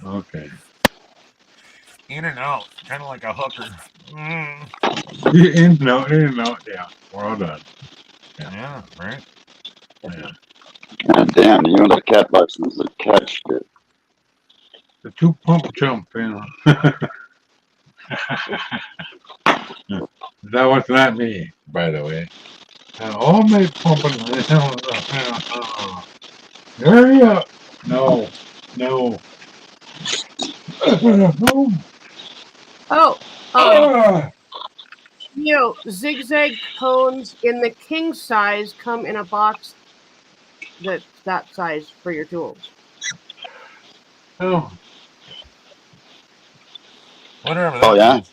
Okay. In and out, kind of like a hooker. Mm. In and out, yeah. We're all done. Yeah, right? Yeah. God damn, you know the cat box is a catch shit. The two pump jump, you know. That was not me, by the way. All my pumping. Hurry up! No. Oh, zigzag cones in the king size come in a box that's that size for your tools. Oh. Whatever. Oh, That yeah? means.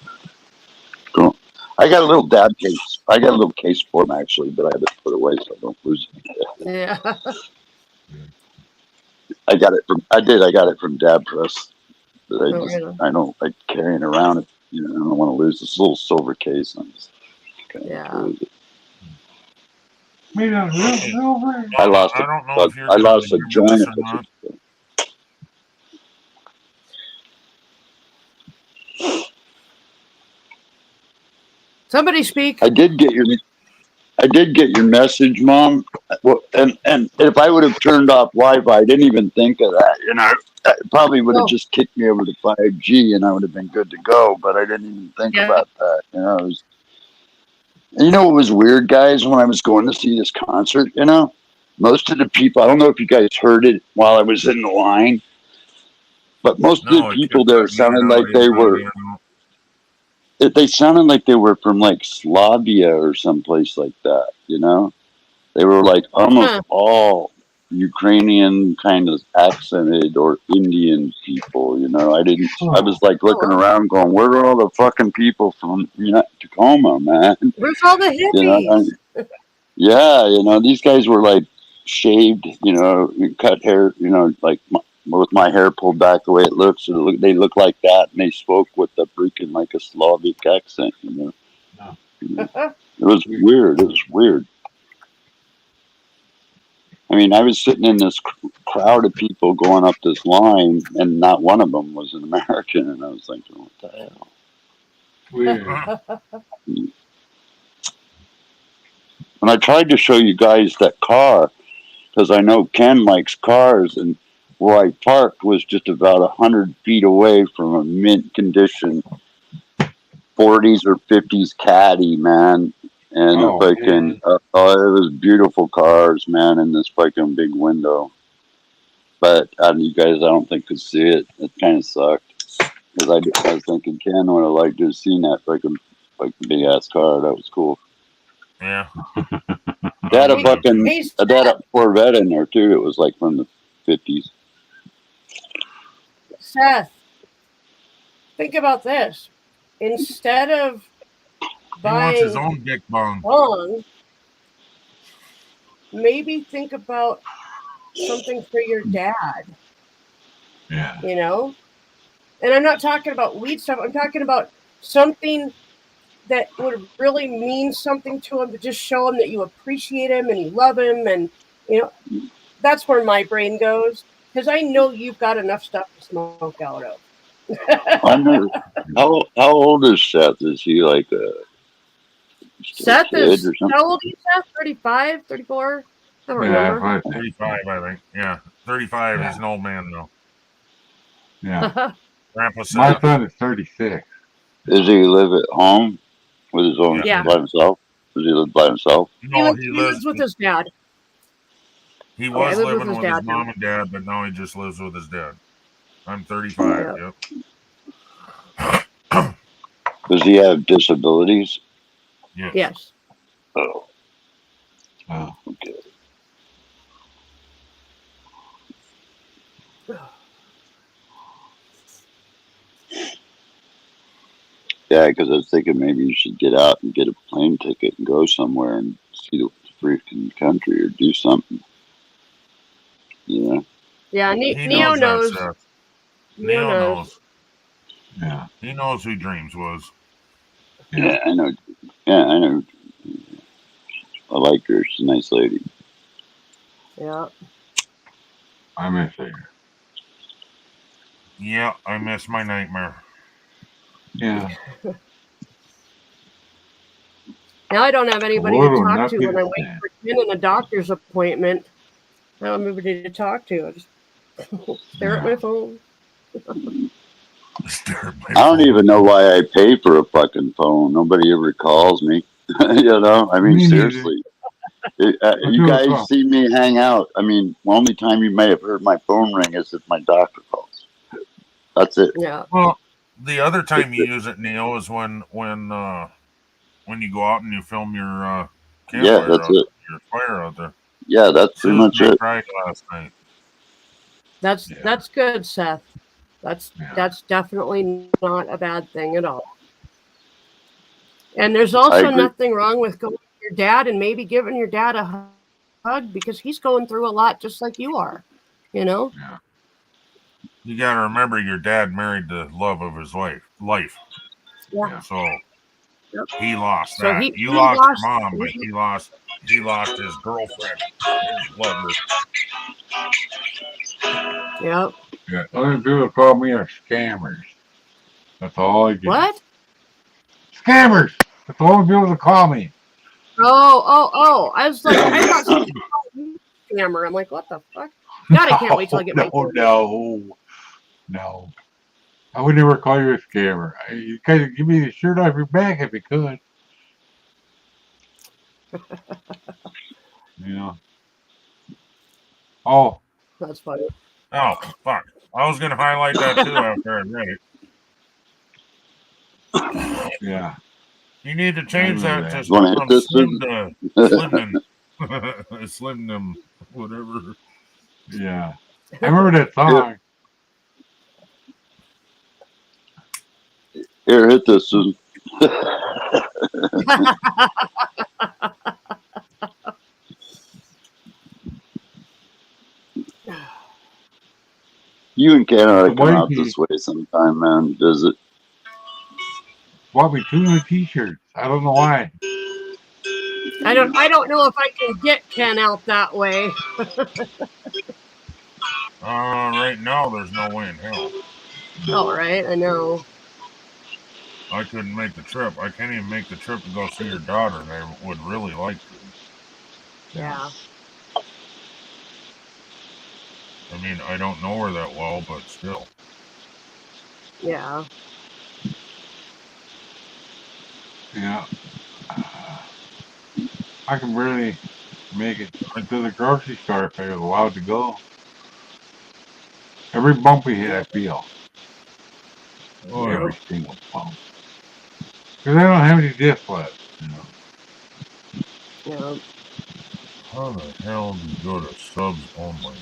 Cool. I got a little dab case. I got a little case for them, actually, but I have it put away so I don't lose it. Yeah. I got it from Dab Press. But Oh, really? I don't like carrying around it. You know, I don't want to lose this little silver case. I'm just kind of Yeah. lose it. Made out of real silver. I lost I don't know if you're I gonna lost a agree with joint. this or not. Somebody speak. I did get your message, Mom. Well, and if I would have turned off Wi-Fi, I didn't even think of that. You know, it probably would have Oh. just kicked me over to 5G, and I would have been good to go. But I didn't even think Yeah. about that. You know, it was weird, guys. When I was going to see this concert, you know, most of the people. I don't know if you guys heard it while I was in the line, but most of the No, it people kept there cutting in sounded and out, like they were. They sounded like they were from like Slavia or someplace like that, you know? They were like almost all Ukrainian kind of accented or Indian people, you know? I was like looking around going, where are all the fucking people from Tacoma, man? Where's all the You know, hippies? yeah, you know, these guys were like shaved, you know, cut hair, you know, like with my hair pulled back the way it looks. They look like that, and they spoke with a freaking like a Slavic accent, you know. It was weird. It was weird. I mean, I was sitting in this crowd of people going up this line, and not one of them was an American, and I was thinking, what the hell? Weird. And I tried to show you guys that car because I know Ken likes cars, and where I parked was just about 100 feet away from a mint condition 40s or 50s Caddy, man. And Oh, it was beautiful cars, man, in this fucking big window. But you guys, I don't think could see it. It kind of sucked because I was thinking Ken would have liked to have seen that fucking big ass car. That was cool. Yeah. They had a Corvette in there too. It was like from the 50s. Seth, think about this. Instead of He wants his buying own dick bong. maybe think about something for your dad. Yeah. You know? And I'm not talking about weed stuff. I'm talking about something that would really mean something to him, to just show him that you appreciate him and you love him, and you know, that's where my brain goes, because I know you've got enough stuff to smoke out of. I know. How old is Seth? Is he like a Seth kid is, or something? how old is Seth? 35, 34? I don't Yeah, remember. I think. 35, I think. Yeah, 35. Yeah. He's an old man now. Yeah. Grandpa My Seth. son is 36. Does he live at home with his own Yeah. by himself? Does he live by himself? No, he lives with his dad. He Oh, I was live with living his with his dad now. mom and dad, but now he just lives with his dad. I'm 35. Yeah. Yep. Does he have disabilities? Yes. Yes. Oh, Oh. okay. Yeah, because I was thinking maybe you should get out and get a plane ticket and go somewhere and see the freaking country or do something. Yeah. Yeah, He Neo knows knows. that, Seth. Neo Neo knows. knows. Yeah. He knows who Dreams was. Yeah, I know. Yeah, I know. I like her. She's a nice lady. Yeah. I miss her. Yeah, I miss my nightmare. Yeah. Now I don't have anybody to Little talk to nothing when I to wait say. for Ken in a doctor's appointment. I don't have anybody to talk to. I just stare at my phone. Stare at my I don't phone. even know why I pay for a fucking phone. Nobody ever calls me. You know, I mean, Me neither. seriously. do You a guys call. see me hang out. I mean, the only time you may have heard my phone ring is if my doctor calls. That's it. Yeah. Well, the other time you use it, Neo, is when you go out and you film your Yeah, campfire that's out it. your fire out there. Yeah, that's pretty Susan much it. cried last night. That's good, Seth. That's definitely not a bad thing at all. And there's also agree. nothing wrong with going to your dad and maybe giving your dad a hug, because he's going through a lot just like you are. You know? Yeah. You got to remember, your dad married the love of his life. Yeah. So he lost So that. he lost lost- your mom, but he lost his girlfriend, his lover. Yep. Yeah. Only people call me are scammers. That's all I get. What? Scammers! That's the only people that call me. Oh. I was like, I thought somebody called you a scammer. I'm like, what the fuck? God, I can't wait till I get my phone. No. I would never call you a scammer. You guys give me the shirt off your back if you could. You know. Oh, That's funny. Oh, fuck. I was going to highlight that too after I read it. yeah. You need to change that to Wanna hit from this, slim Susan? to slim whatever. Yeah. I remember that song. Here, hit this, Susan. You and Canada come out this way sometime, man. Visit. Bought me 2 new t-shirts. I don't know why. I don't know if I can get Ken out that way. Right now, there's no way in hell. All right, I know. I couldn't make the trip. I can't even make the trip to go see your daughter, and I would really like to. Yeah. I mean, I don't know her that well, but still. Yeah. Yeah. I can barely make it to the grocery store if I was allowed to go. Every bump we hit, I feel. Oh, Every single bump. Because I don't have any disc left, you know. Yeah. How the hell do you go to subs only?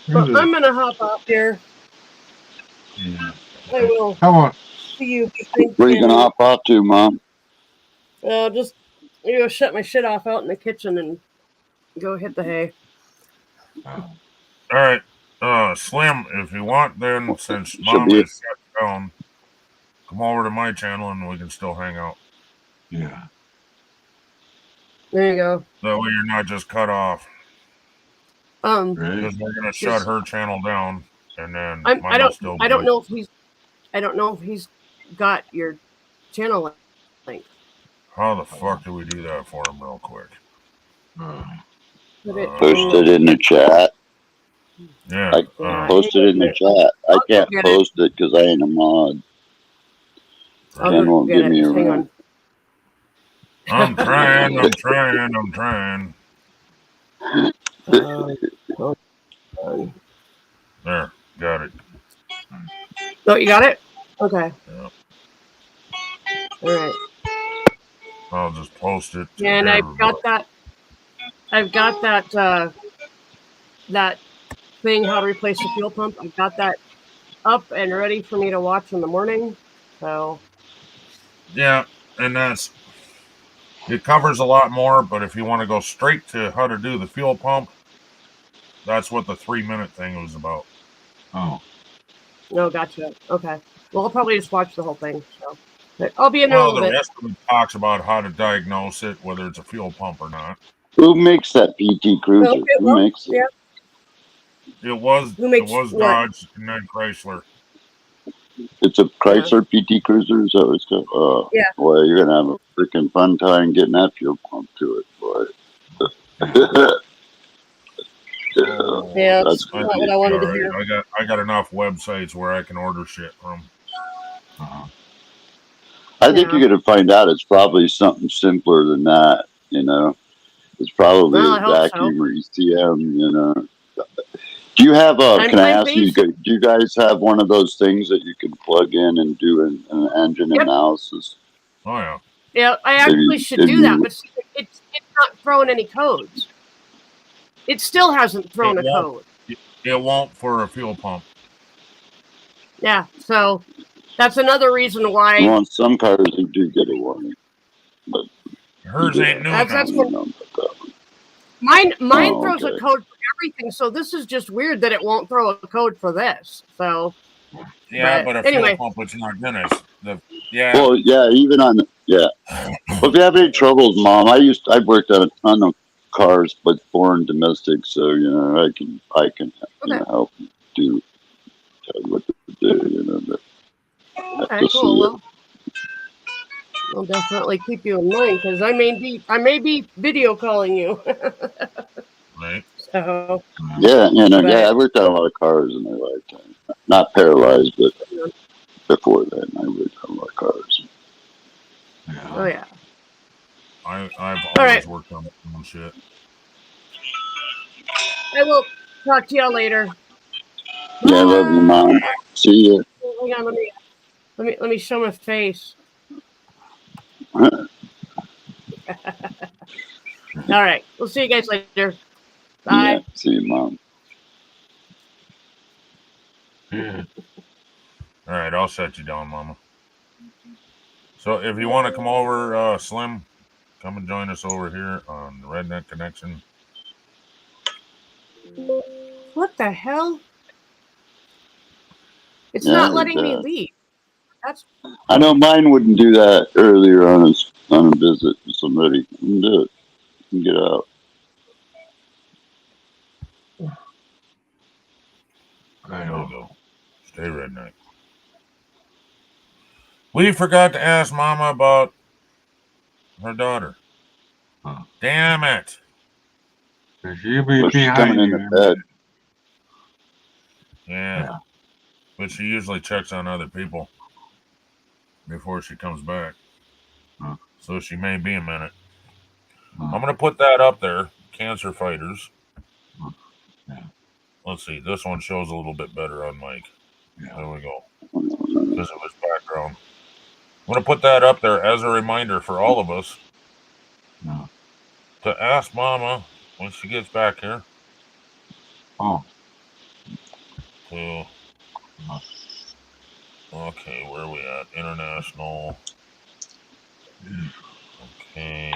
Well, I'm gonna hop up here. Yeah. I will Come on. see you. Thank Where are you gonna hop off to, Mom? Just shut my shit off out in the kitchen and go hit the hay. All right, Slim, if you want, then since Should Mom be- is shut down, come over to my channel and we can still hang out. Yeah. There you go. That way you're not just cut off. Right. Because we're gonna shut her channel down, and then I mine will don't. still. I don't know if he's. I don't know if he's got your channel link. How the fuck do we do that for him, real quick? Post it in the chat. Yeah. I post it in the chat. I can't post it because I ain't a mod. Ken won't give me a run. I'm trying. I'm trying. I'm trying. There, got it. Oh, you got it? Okay. Yeah. All right. I'll just post it. Yeah, and I've got that. I've got that. That thing, how to replace a fuel pump. I've got that up and ready for me to watch in the morning. So. Yeah, and it covers a lot more. But if you want to go straight to how to do the fuel pump, that's what the 3-minute thing was about. Oh. No, gotcha. Okay. Well, I'll probably just watch the whole thing. So, but I'll be in there a little the bit. rest of it talks about how to diagnose it, whether it's a fuel pump or not. Who makes that PT Cruiser? Who makes it? Yeah. It was Dodge and then Chrysler. It's a Chrysler PT Cruiser, is that what it's called? Yeah. Boy, you're gonna have a freaking fun time getting that fuel pump to it, boy. Yeah, that's not what I wanted to hear. I got enough websites where I can order shit from. I think you're gonna find out it's probably something simpler than that. You know, it's probably a vacuum or ECM. You know. Do you have can I ask you? Do you guys have one of those things that you can plug in and do an engine analysis? Oh yeah. Yeah, I actually should do that, but it's not throwing any codes. It still hasn't thrown a code. It won't for a fuel pump. Yeah, so that's another reason why. Well, on some cars you do get a warning, but hers ain't new that's enough. Mine throws a code for everything, so this is just weird that it won't throw a code for this. So yeah, but a anyway. fuel pump it's not gonna. Well, yeah, even on well, if you have any troubles, Mom, I worked on a ton of cars, but foreign domestic, so you know I can you know, help you tell you what to do. You know, but okay, cool. Well, I'll definitely keep you in mind because I may be video calling you. Right. So. Yeah, you know, I worked on a lot of cars in my lifetime. Not paralyzed, but before then, I worked on a lot of cars. Oh yeah. I've always worked on my own shit. I will talk to y'all later. Yeah, I love you, Mom. See you. Hang on, let me show my face. All right, we'll see you guys later. Bye. Yeah, see you, Mom. All right, I'll set you down, Mama. So if you want to come over, Slim, come and join us over here on the Redneck Connection. What the hell? It's not letting me leave. I know mine wouldn't do that earlier on a visit with somebody. Wouldn't do it. You can get out. There you go. Stay redneck. We forgot to ask Mama about her daughter. Damn it. She'll be behind in the bed. Yeah. But she usually checks on other people before she comes back. So she may be a minute. I'm going to put that up there. Cancer Fighters. Let's see. This one shows a little bit better on mic. There we go. Because of his background. I'm going to put that up there as a reminder for all of us to ask Mama when she gets back here. Okay, where are we at? International. Okay.